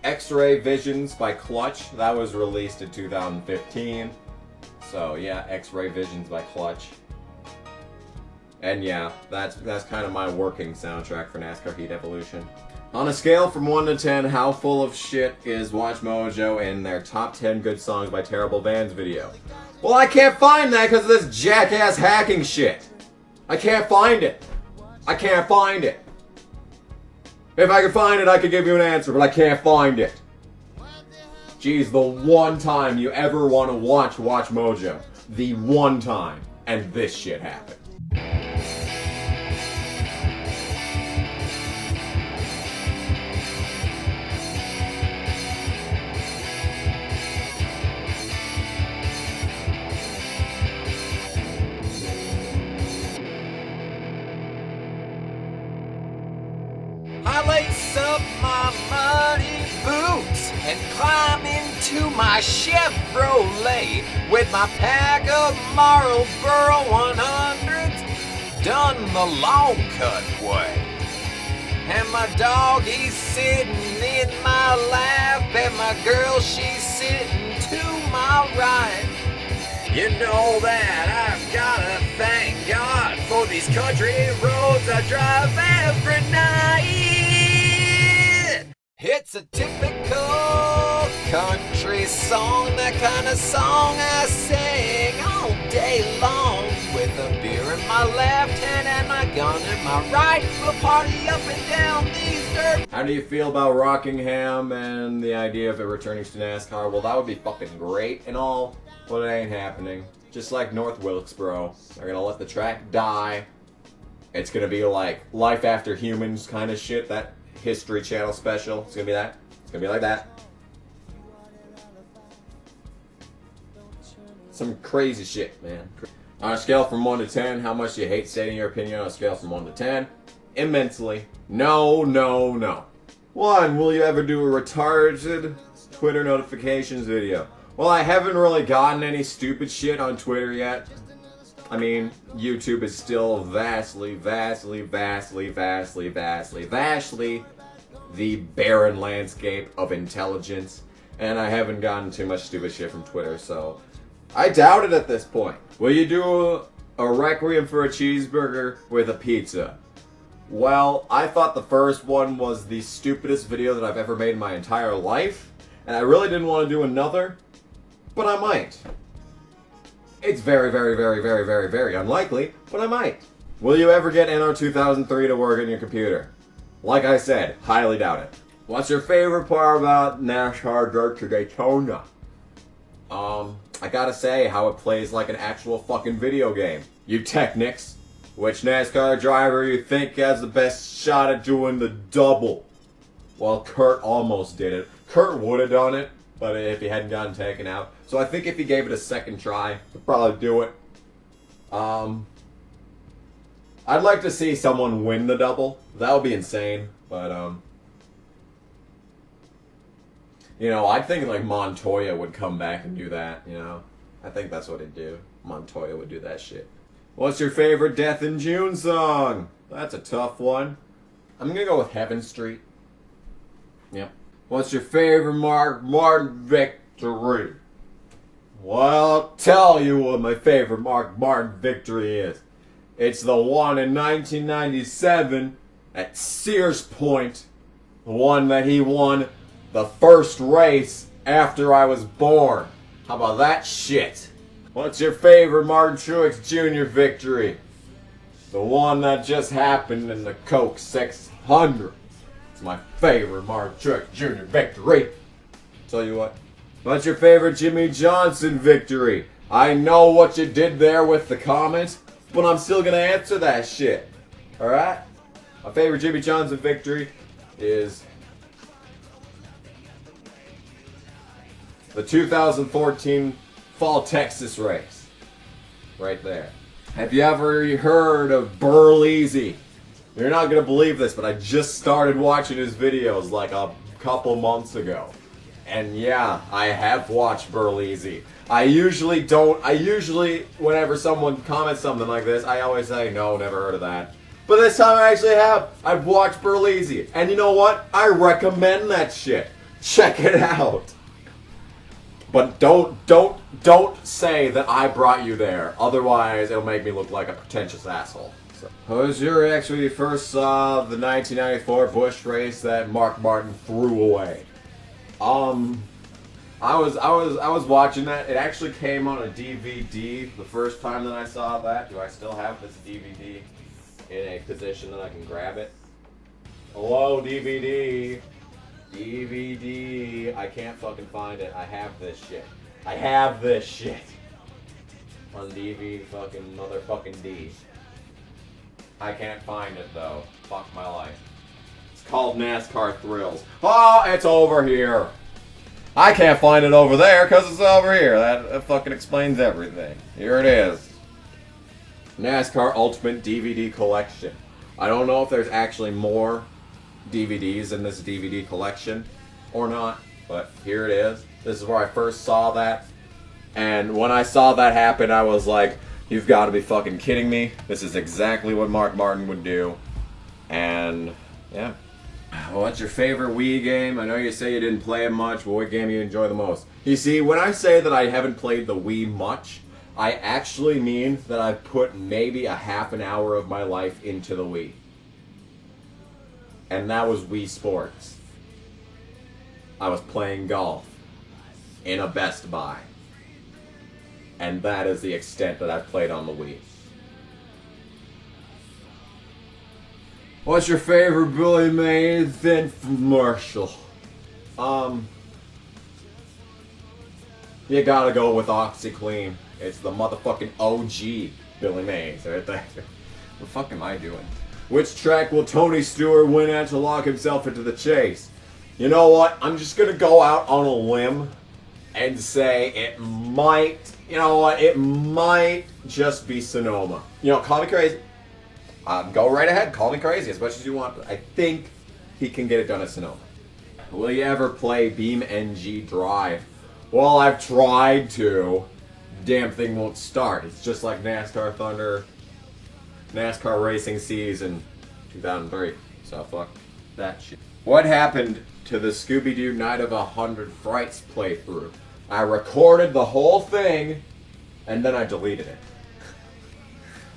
X-Ray Visions by Clutch. That was released in 2015. So yeah, X-Ray Visions by Clutch. And yeah, that's kind of my working soundtrack for NASCAR Heat Evolution. On a scale from 1 to 10, how full of shit is Watch Mojo in their top 10 good songs by terrible bands video? Well, I can't find that because of this jackass hacking shit. I can't find it. I can't find it. If I could find it, I could give you an answer, but I can't find it. Geez, the one time you ever want to watch Mojo. The one time. And this shit happened. I lace up my muddy boots and climb into my Chevrolet with my pack of Marlboro 100s done the long cut way. And my dog, he's sitting in my lap, and my girl, she's sitting to my right. You know that I've gotta thank God for these country roads I drive every night. It's a typical country song, that kind of song I sing all day long. With a beer in my left hand and my gun in my right, we'll party up and down these dirt. How do you feel about Rockingham and the idea of it returning to NASCAR? Well, that would be fucking great and all. But it ain't happening. Just like North Wilkesboro. They're gonna let the track die. It's gonna be like Life After Humans kind of shit, that History Channel special. It's gonna be that. It's gonna be like that. Some crazy shit, man. On a scale from 1 to 10, how much do you hate stating your opinion on a scale from 1 to 10? Immensely. No, no, no. 1, will you ever do a retarded Twitter notifications video? Well, I haven't really gotten any stupid shit on Twitter yet. I mean, YouTube is still vastly the barren landscape of intelligence, and I haven't gotten too much stupid shit from Twitter, so I doubt it at this point. Will you do a requiem for a cheeseburger with a pizza? Well, I thought the first one was the stupidest video that I've ever made in my entire life, and I really didn't want to do another. But I might. It's very unlikely, but I might. Will you ever get NR 2003 to work on your computer? Like I said, highly doubt it. What's your favorite part about NASCAR Dirt to Daytona? I gotta say how it plays like an actual fucking video game. You technics. Which NASCAR driver you think has the best shot at doing the double? Well, Kurt almost did it. Kurt would have done it, but if he hadn't gotten taken out. So I think if he gave it a second try, he'd probably do it. I'd like to see someone win the double. That would be insane. But, you know, I think like Montoya would come back and do that, you know. I think that's what he'd do. Montoya would do that shit. What's your favorite Death in June song? That's a tough one. I'm gonna go with Heaven Street. Yep. What's your favorite Mark Martin victory? Well, I'll tell you what my favorite Mark Martin victory is. It's the one in 1997 at Sears Point. The one that he won the first race after I was born. How about that shit? What's your favorite Martin Truex Jr. victory? The one that just happened in the Coke 600. It's my favorite Martin Truex Jr. victory. Tell you what. What's your favorite Jimmy Johnson victory? I know what you did there with the comment, but I'm still gonna answer that shit. Alright? My favorite Jimmy Johnson victory is the 2014 Fall Texas race. Right there. Have you ever heard of Burleasy? You're not gonna believe this, but I just started watching his videos like a couple months ago. And yeah, I have watched Burleasy. I usually, whenever someone comments something like this, I always say, no, never heard of that. But this time I actually have. I've watched Burleasy. And you know what? I recommend that shit. Check it out. But don't say that I brought you there. Otherwise, it'll make me look like a pretentious asshole. What was your reaction when you first saw the 1994 Busch race that Mark Martin threw away? I was watching that. It actually came on a DVD the first time that I saw that. Do I still have this DVD in a position that I can grab it? Hello, DVD. DVD. I can't fucking find it. I have this shit. I have this shit. On DVD fucking motherfucking D. I can't find it though. Fuck my life. It's called NASCAR Thrills. Oh, it's over here. I can't find it over there because it's over here. That fucking explains everything. Here it is. NASCAR Ultimate DVD Collection. I don't know if there's actually more DVDs in this DVD collection or not, but here it is. This is where I first saw that. And when I saw that happen, I was like, you've got to be fucking kidding me. This is exactly what Mark Martin would do. And, yeah. What's your favorite Wii game? I know you say you didn't play it much, but what game you enjoy the most? You see, when I say that I haven't played the Wii much, I actually mean that I've put maybe a half an hour of my life into the Wii. And that was Wii Sports. I was playing golf in a Best Buy. And that is the extent that I've played on the Wii. What's your favorite Billy Mays infomercial? You gotta go with OxyClean. It's the motherfucking OG Billy Mays right there. What the fuck am I doing? Which track will Tony Stewart win at to lock himself into the chase? You know what? I'm just gonna go out on a limb and say it might, you know what? It might just be Sonoma. You know, call me crazy. Go right ahead, call me crazy as much as you want. But I think he can get it done at Sonoma. Will you ever play BeamNG Drive? Well, I've tried to. Damn thing won't start. It's just like NASCAR Thunder, NASCAR Racing Season 2003. So fuck that shit. What happened to the Scooby-Doo Night of 100 Frights playthrough? I recorded the whole thing and then I deleted it.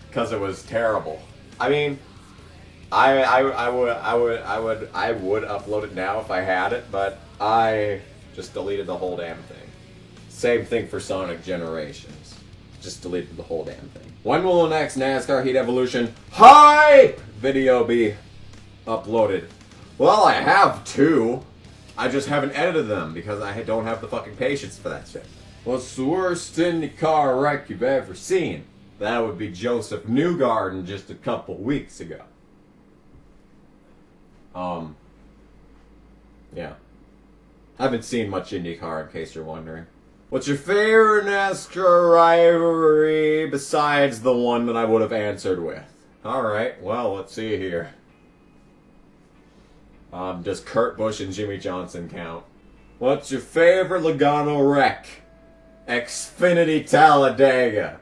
Because it was terrible. I mean, I would upload it now if I had it, but I just deleted the whole damn thing. Same thing for Sonic Generations. Just deleted the whole damn thing. When will the next NASCAR Heat Evolution hype video be uploaded? Well, I have two. I just haven't edited them because I don't have the fucking patience for that shit. What's the worst IndyCar wreck you've ever seen? That would be Joseph Newgarden just a couple weeks ago. Yeah. I haven't seen much IndyCar in case you're wondering. What's your favorite NASCAR rivalry besides the one that I would have answered with? Alright, well, let's see here. Does Kurt Busch and Jimmy Johnson count? What's your favorite Logano wreck? Xfinity Talladega.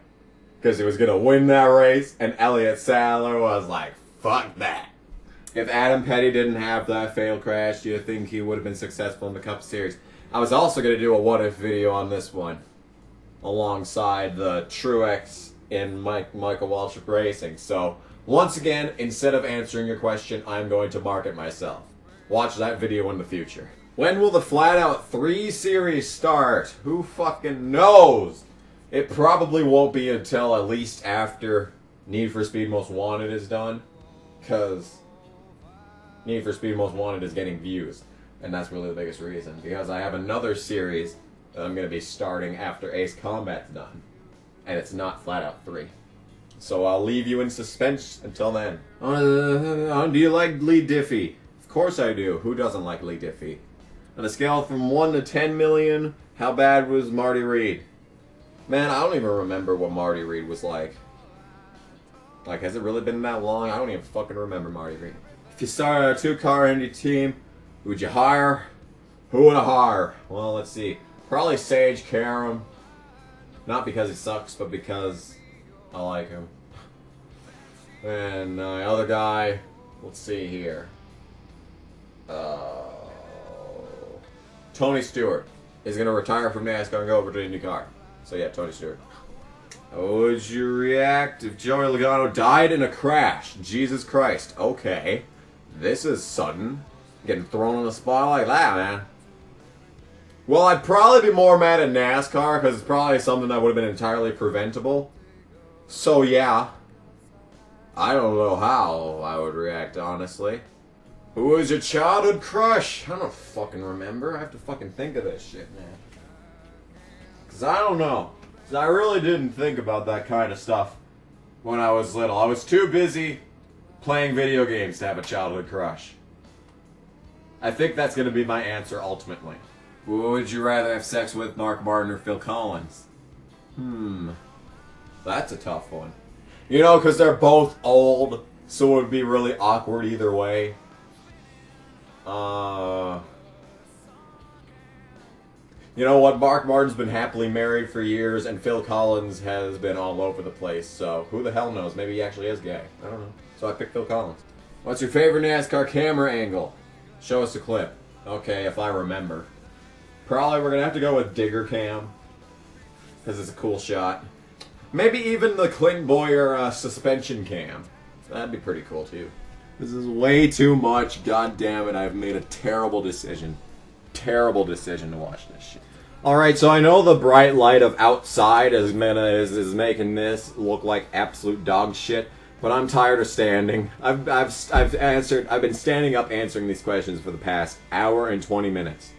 Because he was going to win that race, and Elliott Sadler was like, fuck that. If Adam Petty didn't have that failed crash, do you think he would have been successful in the Cup Series? I was also going to do a what-if video on this one, alongside the Truex in Michael Waltrip Racing. So, once again, instead of answering your question, I'm going to mark it myself. Watch that video in the future. When will the Flat Out 3 series start? Who fucking knows? It probably won't be until at least after Need for Speed Most Wanted is done. Because Need for Speed Most Wanted is getting views. And that's really the biggest reason. Because I have another series that I'm going to be starting after Ace Combat's done. And it's not Flat Out 3. So I'll leave you in suspense until then. Do you like Lee Diffie? Of course I do. Who doesn't like Lee Diffie? On a scale from 1 to 10 million, how bad was Marty Reid? Man, I don't even remember what Marty Reid was like. Like, has it really been that long? I don't even fucking remember Marty Reid. If you started a two-car Indy team, who would you hire? Who would I hire? Well, let's see. Probably Sage Karam. Not because he sucks, but because I like him. And the other guy, let's see here. Tony Stewart is going to retire from NASCAR and go over to IndyCar. So yeah, Tony Stewart. How would you react if Joey Logano died in a crash? Jesus Christ. Okay. This is sudden. Getting thrown on the spot like that, man. Well, I'd probably be more mad at NASCAR because it's probably something that would have been entirely preventable. So, yeah. I don't know how I would react, honestly. Who was your childhood crush? I don't fucking remember. I have to fucking think of this shit, man. Because I don't know. Because I really didn't think about that kind of stuff when I was little. I was too busy playing video games to have a childhood crush. I think that's going to be my answer ultimately. Who would you rather have sex with, Mark Martin or Phil Collins? That's a tough one. You know, because they're both old, so it would be really awkward either way. You know what? Mark Martin's been happily married for years, and Phil Collins has been all over the place, so who the hell knows? Maybe he actually is gay. I don't know. So I picked Phil Collins. What's your favorite NASCAR camera angle? Show us a clip. Okay, if I remember. Probably we're gonna have to go with Digger Cam, because it's a cool shot. Maybe even the Clint Boyer suspension cam. That'd be pretty cool too. This is way too much. God damn it, I've made a terrible decision. Terrible decision to watch this shit. Alright, so I know the bright light of outside is making this look like absolute dog shit, but I'm tired of standing. I've been standing up answering these questions for the past hour and 20 minutes.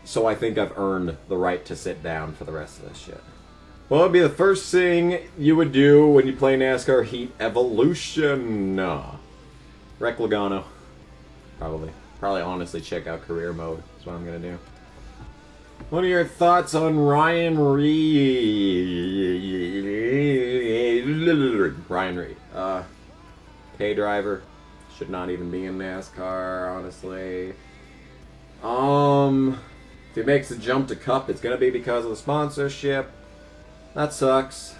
So I think I've earned the right to sit down for the rest of this shit. What would be the first thing you would do when you play NASCAR Heat Evolution? Wreck Logano. Probably honestly check out career mode. That's what I'm gonna do. What are your thoughts on Ryan Reed? Ryan Reed. Pay driver. Should not even be in NASCAR, honestly. If he makes the jump to Cup, it's gonna be because of the sponsorship. That sucks.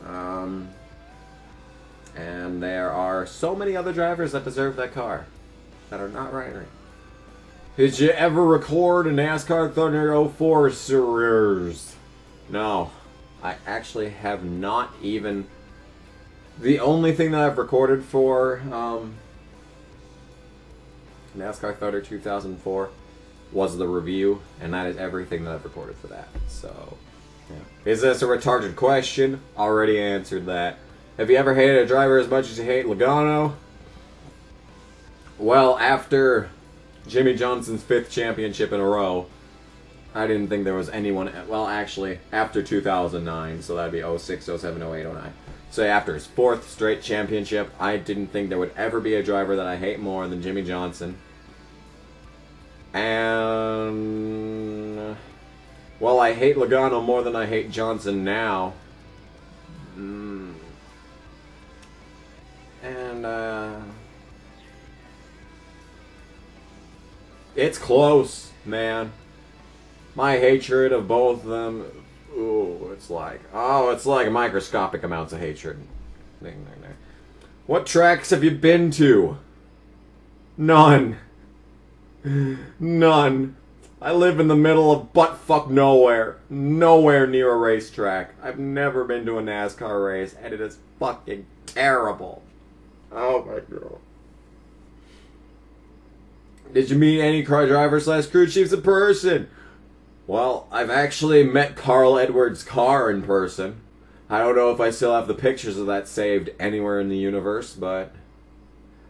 And there are so many other drivers that deserve that car that are not Ryan Reed. Did you ever record a NASCAR Thunder 04 series? No. I actually have not even... The only thing that I've recorded for NASCAR Thunder 2004 was the review, and that is everything that I've recorded for that. So, yeah. Is this a retarded question? Already answered that. Have you ever hated a driver as much as you hate Logano? Well, after Jimmy Johnson's 5th championship in a row, I didn't think there was anyone... Well, actually, after 2009, so that'd be 06, 07, 08, 09. So after his 4th straight championship, I didn't think there would ever be a driver that I hate more than Jimmy Johnson. And... well, I hate Logano more than I hate Johnson now. It's close, man. My hatred of both of them, it's like microscopic amounts of hatred. What tracks have you been to? None. None. I live in the middle of butt-fuck nowhere. Nowhere near a racetrack. I've never been to a NASCAR race, and it is fucking terrible. Oh my god. Did you meet any car drivers / crew chiefs in person? Well, I've actually met Carl Edwards' car in person. I don't know if I still have the pictures of that saved anywhere in the universe, but...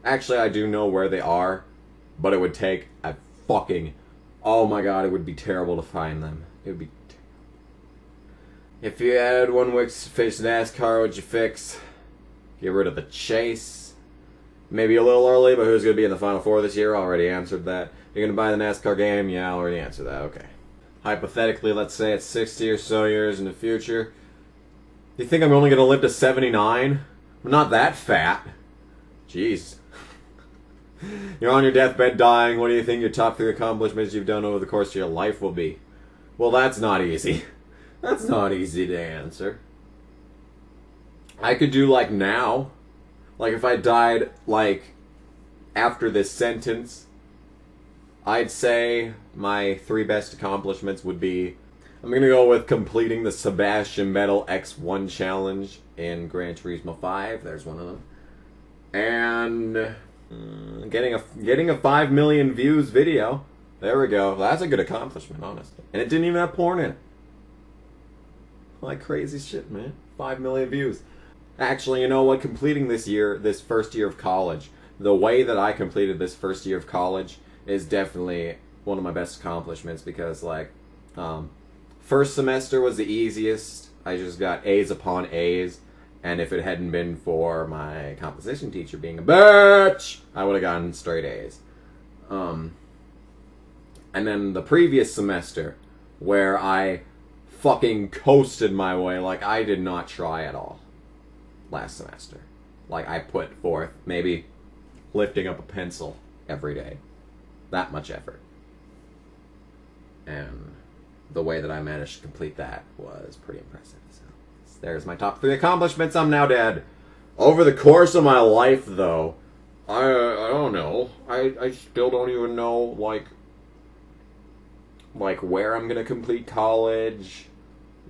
actually, I do know where they are, but it would take a fucking... oh my god, it would be terrible to find them. It would be terrible. If you had one week to fix NASCAR, what'd you fix? Get rid of the chase. Maybe a little early, but who's going to be in the Final Four this year? Already answered that. You're going to buy the NASCAR game? Yeah, I already answered that. Okay. Hypothetically, let's say it's 60 or so years in the future. Do you think I'm only going to live to 79? I'm not that fat. Jeez. You're on your deathbed dying. What do you think your top 3 accomplishments you've done over the course of your life will be? Well, that's not easy. That's not easy to answer. I could do like now. Like if I died like after this sentence, I'd say my 3 best accomplishments would be I'm gonna go with completing the Sebastian Vettel X1 challenge in Gran Turismo 5. There's one of them. And getting a 5 million views video. There we go. That's a good accomplishment, honestly. And it didn't even have porn in it. Like crazy shit, man. 5 million views. Actually, you know what? Completing this first year of college, the way that I completed this first year of college is definitely one of my best accomplishments because, like, first semester was the easiest. I just got A's upon A's. And if it hadn't been for my composition teacher being a bitch, I would have gotten straight A's. And then the previous semester, where I fucking coasted my way, like I did not try at all last semester. Like I put forth maybe lifting up a pencil every day. That much effort. And the way that I managed to complete that was pretty impressive. So there's my top 3 accomplishments. I'm now dead. Over the course of my life, though, I don't know. I still don't even know, like where I'm gonna complete college.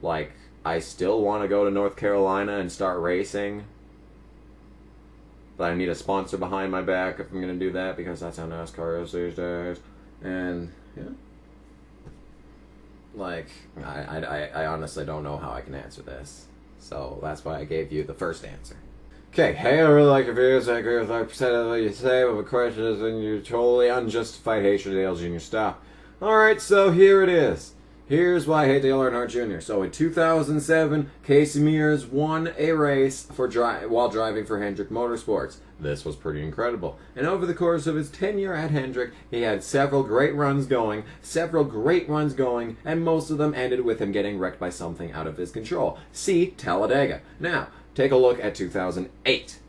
Like, I still want to go to North Carolina and start racing. But I need a sponsor behind my back if I'm gonna do that, because that's how NASCAR is these days. And, yeah. Like, I honestly don't know how I can answer this. So that's why I gave you the first answer. Okay, hey, I really like your videos. I agree with 5% of what you say, but the question is when you're totally unjustified hatred of Dale Jr. Stop. Alright, so here it is. Here's why I hate Dale Earnhardt Jr. So in 2007, Casey Mears won a race while driving for Hendrick Motorsports. This was pretty incredible. And over the course of his tenure at Hendrick, he had several great runs going, and most of them ended with him getting wrecked by something out of his control. See Talladega. Now, take a look at 2008.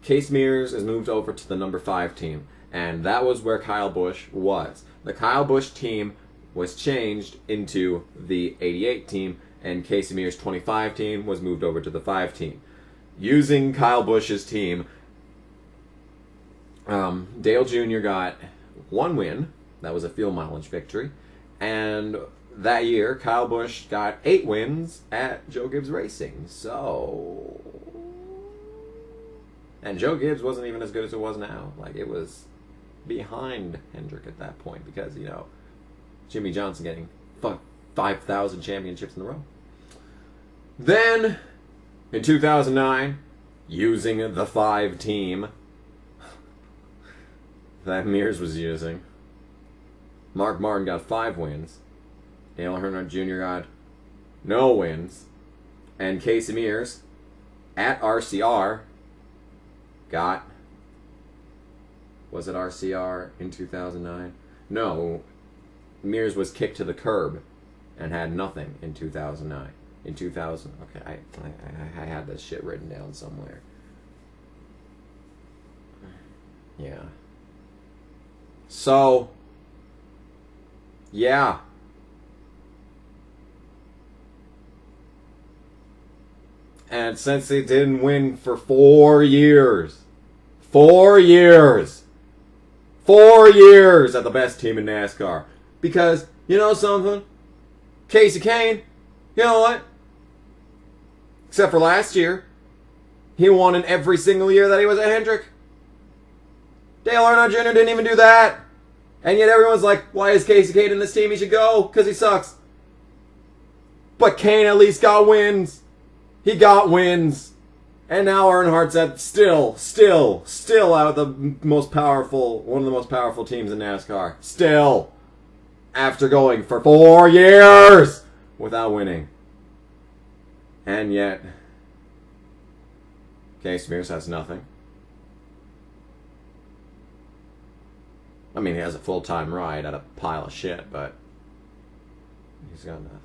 Case Mears is moved over to the number 5 team, and that was where Kyle Busch was. The Kyle Busch team was changed into the 88 team, and Casey Mears' 25 team was moved over to the 5 team. Using Kyle Busch's team, Dale Jr. got 1 win. That was a fuel mileage victory. And that year, Kyle Busch got 8 wins at Joe Gibbs Racing. So... And Joe Gibbs wasn't even as good as it was now. Like, it was behind Hendrick at that point because, you know, Jimmy Johnson getting 5,000 championships in a row. Then, in 2009, using the 5 team that Mears was using, Mark Martin got 5 wins, Dale Earnhardt Jr. got no wins, and Casey Mears at RCR got... Was it RCR in 2009? No, Mears was kicked to the curb and had nothing in 2009. In 2000, okay, I had this shit written down somewhere. Yeah. So, yeah. And since they didn't win for 4 years, 4 years at the best team in NASCAR. Because, you know something? Casey Kane, you know what? Except for last year, he won in every single year that he was at Hendrick. Dale Earnhardt Jr. didn't even do that. And yet everyone's like, why is Casey Kane in this team? He should go, because he sucks. But Kane at least got wins. He got wins. And now Earnhardt's at still out of the most powerful, one of the most powerful teams in NASCAR. Still. After going for 4 years without winning. And yet, Casey Mears has nothing. I mean, he has a full-time ride at a pile of shit, but he's got nothing.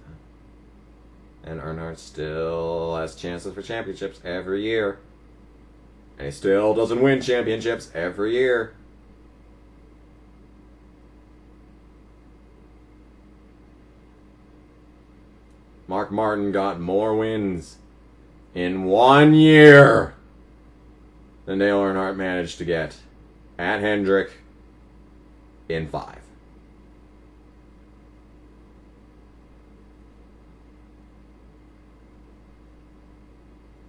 And Earnhardt still has chances for championships every year. And he still doesn't win championships every year. Mark Martin got more wins in 1 year than Dale Earnhardt managed to get at Hendrick in 5.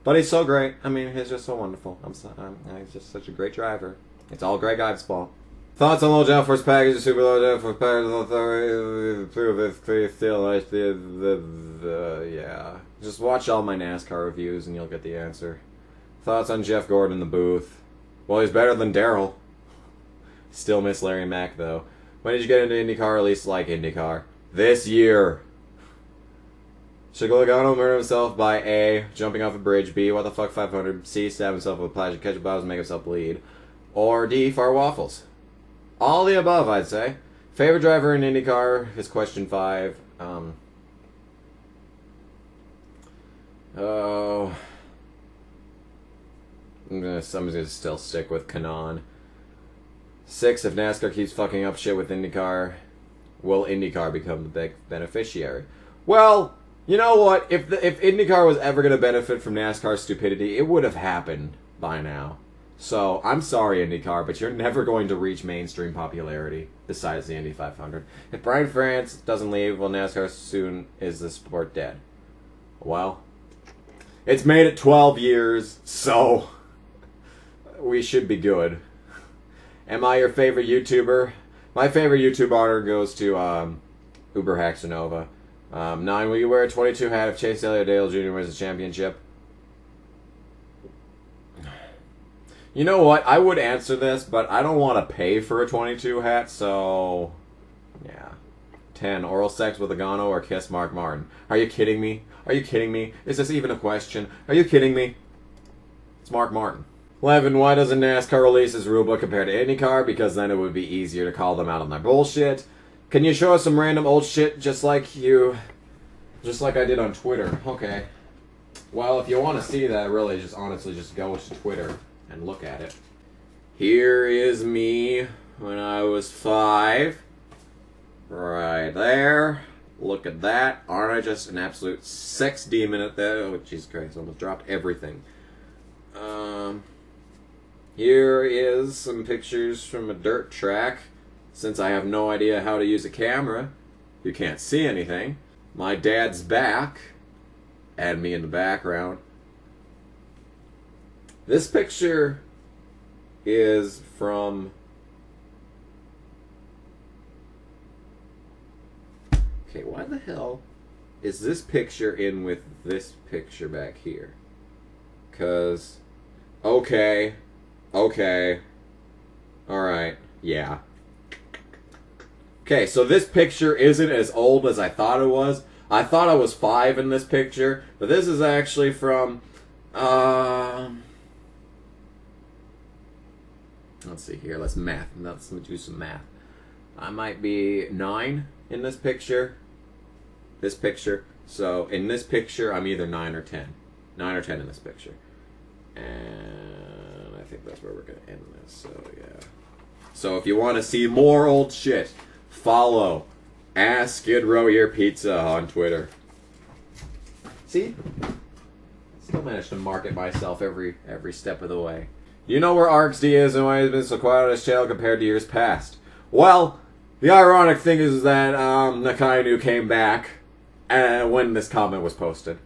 But he's so great. I mean, he's just so wonderful. He's just such a great driver. It's all Greg Ives' fault. Thoughts on low down force package, super low down force package, prove if clear still like yeah. Just watch all my NASCAR reviews and you'll get the answer. Thoughts on Jeff Gordon in the booth? Well, he's better than Daryl. Still miss Larry Mack though. When did you get into IndyCar, or at least like IndyCar? This year. Should Logano murder himself by A, jumping off a bridge, B, what the fuck 500, C, stab himself with plastic ketchup bottles and make himself bleed, or D, fire waffles? All the above, I'd say. Favorite driver in IndyCar is question 5. Oh, I'm gonna still stick with Kanan. 6, if NASCAR keeps fucking up shit with IndyCar, will IndyCar become the big beneficiary? Well, you know what? If IndyCar was ever going to benefit from NASCAR's stupidity, it would have happened by now. So, I'm sorry, IndyCar, but you're never going to reach mainstream popularity besides the Indy 500. If Brian France doesn't leave, well, NASCAR soon is the sport dead. Well, it's made it 12 years, so we should be good. Am I your favorite YouTuber? My favorite YouTube honor goes to Uber Haxanova. 9, will you wear a 22 hat if Chase Elliott Dale Jr. wins the championship? You know what? I would answer this, but I don't want to pay for a 22 hat, so yeah. 10, oral sex with Logano or kiss Mark Martin? Are you kidding me? Are you kidding me? Is this even a question? Are you kidding me? It's Mark Martin. 11, why doesn't NASCAR release its rulebook compared to IndyCar? Because then it would be easier to call them out on their bullshit. Can you show us some random old shit just like I did on Twitter? Okay. Well, if you want to see that, really, honestly, just go to Twitter and look at it. Here is me when I was 5. Right there. Look at that. Aren't I just an absolute sex demon at that? Oh, Jesus Christ, I almost dropped everything. Here is some pictures from a dirt track. Since I have no idea how to use a camera, you can't see anything. My dad's back, and me in the background. This picture is from... Okay, why the hell is this picture in with this picture back here? 'Cause... Okay. Alright, yeah. Okay, so this picture isn't as old as I thought it was. I thought I was 5 in this picture, but this is actually from, let's see here, let's do some math. I might be 9 in this picture. So, in this picture, I'm either 9 or 10. 9 or 10 in this picture. And I think that's where we're going to end this, so yeah. So, if you want to see more old shit, follow Skid Row Your Pizza on Twitter. See? Still managed to market myself every step of the way. You know where RxD is and why he's been so quiet on his channel compared to years past? Well, the ironic thing is that Nakainu came back when this comment was posted.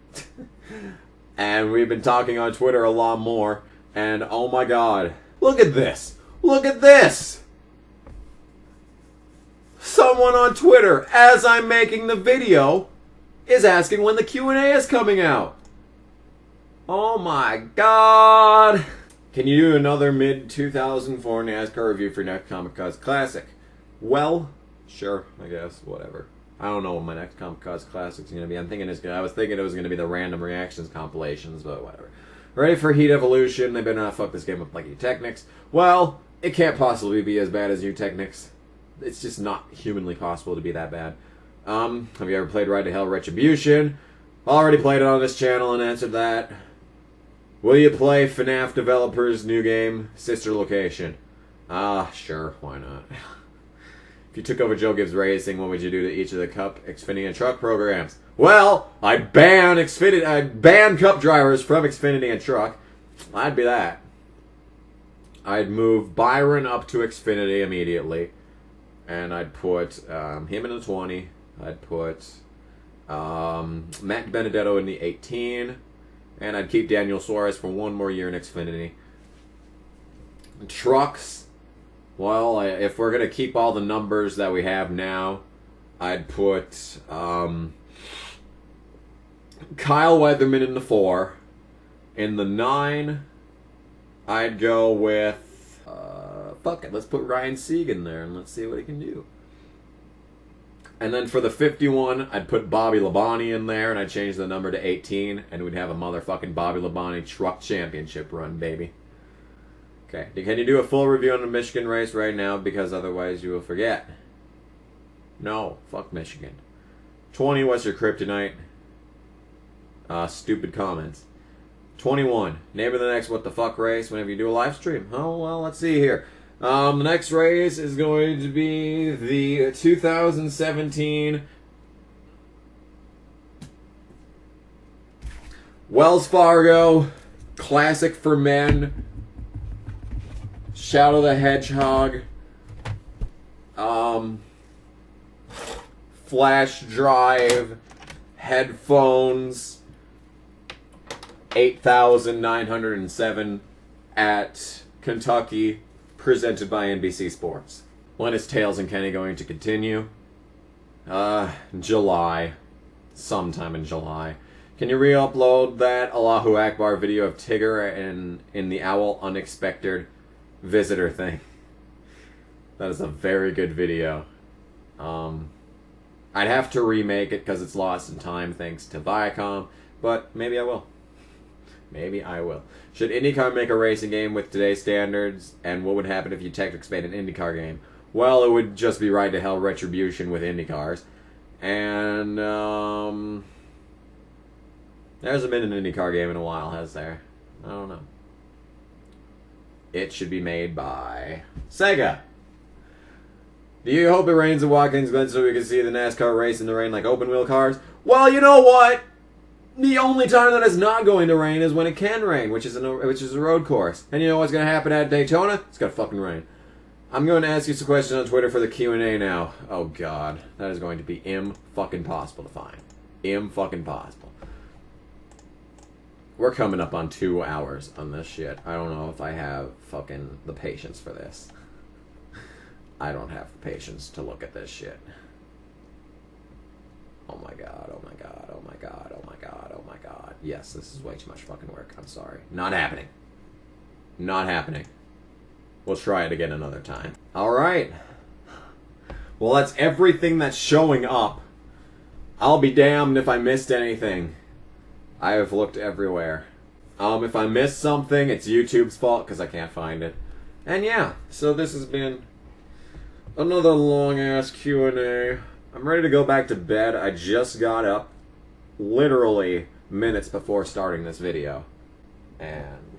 And we've been talking on Twitter a lot more. And oh my god. Look at this! Look at this! Someone on Twitter, as I'm making the video, is asking when the Q&A is coming out. Oh my god. Can you do another mid-2004 NASCAR review for next Comic Cause Classic? Well, sure, I guess, whatever. I don't know what my next Comic Cause Classic is going to be. I was thinking it was going to be the random reactions compilations, but whatever. Ready for Heat Evolution? They better not fuck this game up like Technics. Well, it can't possibly be as bad as Technics. It's just not humanly possible to be that bad. Have you ever played Ride to Hell Retribution? Already played it on this channel and answered that. Will you play FNAF developers' new game, Sister Location? Sure, why not? If you took over Joe Gibbs Racing, what would you do to each of the Cup, Xfinity, and Truck programs? Well, I'd ban Cup drivers from Xfinity and Truck. I'd be that. I'd move Byron up to Xfinity immediately. And I'd put him in the 20. I'd put Matt Benedetto in the 18. And I'd keep Daniel Suarez for one more year in Xfinity. Trucks, well, if we're going to keep all the numbers that we have now, I'd put Kyle Weatherman in the 4. In the 9, I'd go with... fuck it, let's put Ryan Sieg in there and let's see what he can do. And then for the 51, I'd put Bobby Labonte in there and I'd change the number to 18 and we'd have a motherfucking Bobby Labonte truck championship run, baby. Okay, can you do a full review on the Michigan race right now? Because otherwise you will forget. No, fuck Michigan. 20, what's your kryptonite? Stupid comments. 21, name of the next what the fuck race whenever you do a live stream. Oh, well, let's see here. The next race is going to be the 2017 Wells Fargo Classic for Men. Shadow the Hedgehog. Flash drive. Headphones. 8,907 at Kentucky. Presented by NBC Sports. When is Tails and Kenny going to continue? July. Sometime in July. Can you re-upload that Allahu Akbar video of Tigger in the Owl Unexpected Visitor thing? That is a very good video. I'd have to remake it because it's lost in time thanks to Viacom, but maybe I will. Maybe I will. Should IndyCar make a racing game with today's standards? And what would happen if you tech expand an IndyCar game? Well, it would just be Ride to Hell Retribution with IndyCars. And, there hasn't been an IndyCar game in a while, has there? I don't know. It should be made by Sega. Do you hope it rains in Watkins Glen so we can see the NASCAR race in the rain like open wheel cars? Well, you know what? The only time that it's not going to rain is when it can rain, which is a road course. And you know what's going to happen at Daytona? It's going to fucking rain. I'm going to ask you some questions on Twitter for the Q&A now. Oh god, that is going to be fucking-possible to find. Fucking-possible. We're coming up on 2 hours on this shit. I don't know if I have fucking the patience for this. I don't have the patience to look at this shit. Oh my god, oh my god, oh my god, oh my god, oh my god. Yes, this is way too much fucking work. I'm sorry. Not happening. Not happening. We'll try it again another time. Alright. Well, that's everything that's showing up. I'll be damned if I missed anything. I have looked everywhere. If I missed something, it's YouTube's fault because I can't find it. And yeah, so this has been another long-ass Q&A. I'm ready to go back to bed. I just got up literally minutes before starting this video. And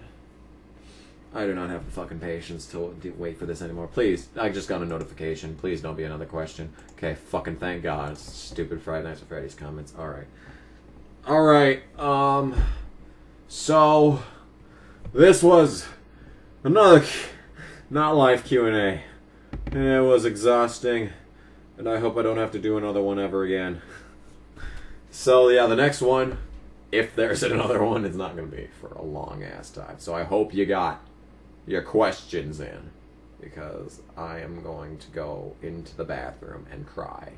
I do not have the fucking patience to wait for this anymore. Please, I just got a notification. Please don't be another question. Okay, fucking thank God. Stupid Friday Nights at Freddy's comments. Alright. Alright, so this was another not live Q&A. And it was exhausting. And I hope I don't have to do another one ever again. So yeah, the next one, if there's another one, it's not going to be for a long ass time. So I hope you got your questions in. Because I am going to go into the bathroom and cry.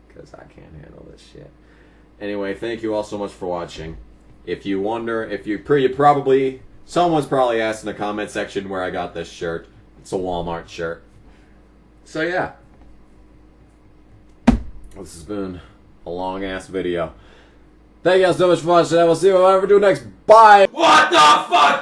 Because I can't handle this shit. Anyway, thank you all so much for watching. If you wonder, someone's probably asked in the comment section where I got this shirt. It's a Walmart shirt. So yeah. This has been a long-ass video. Thank you all so much for watching. I will see you what I ever do next. Bye! What the fuck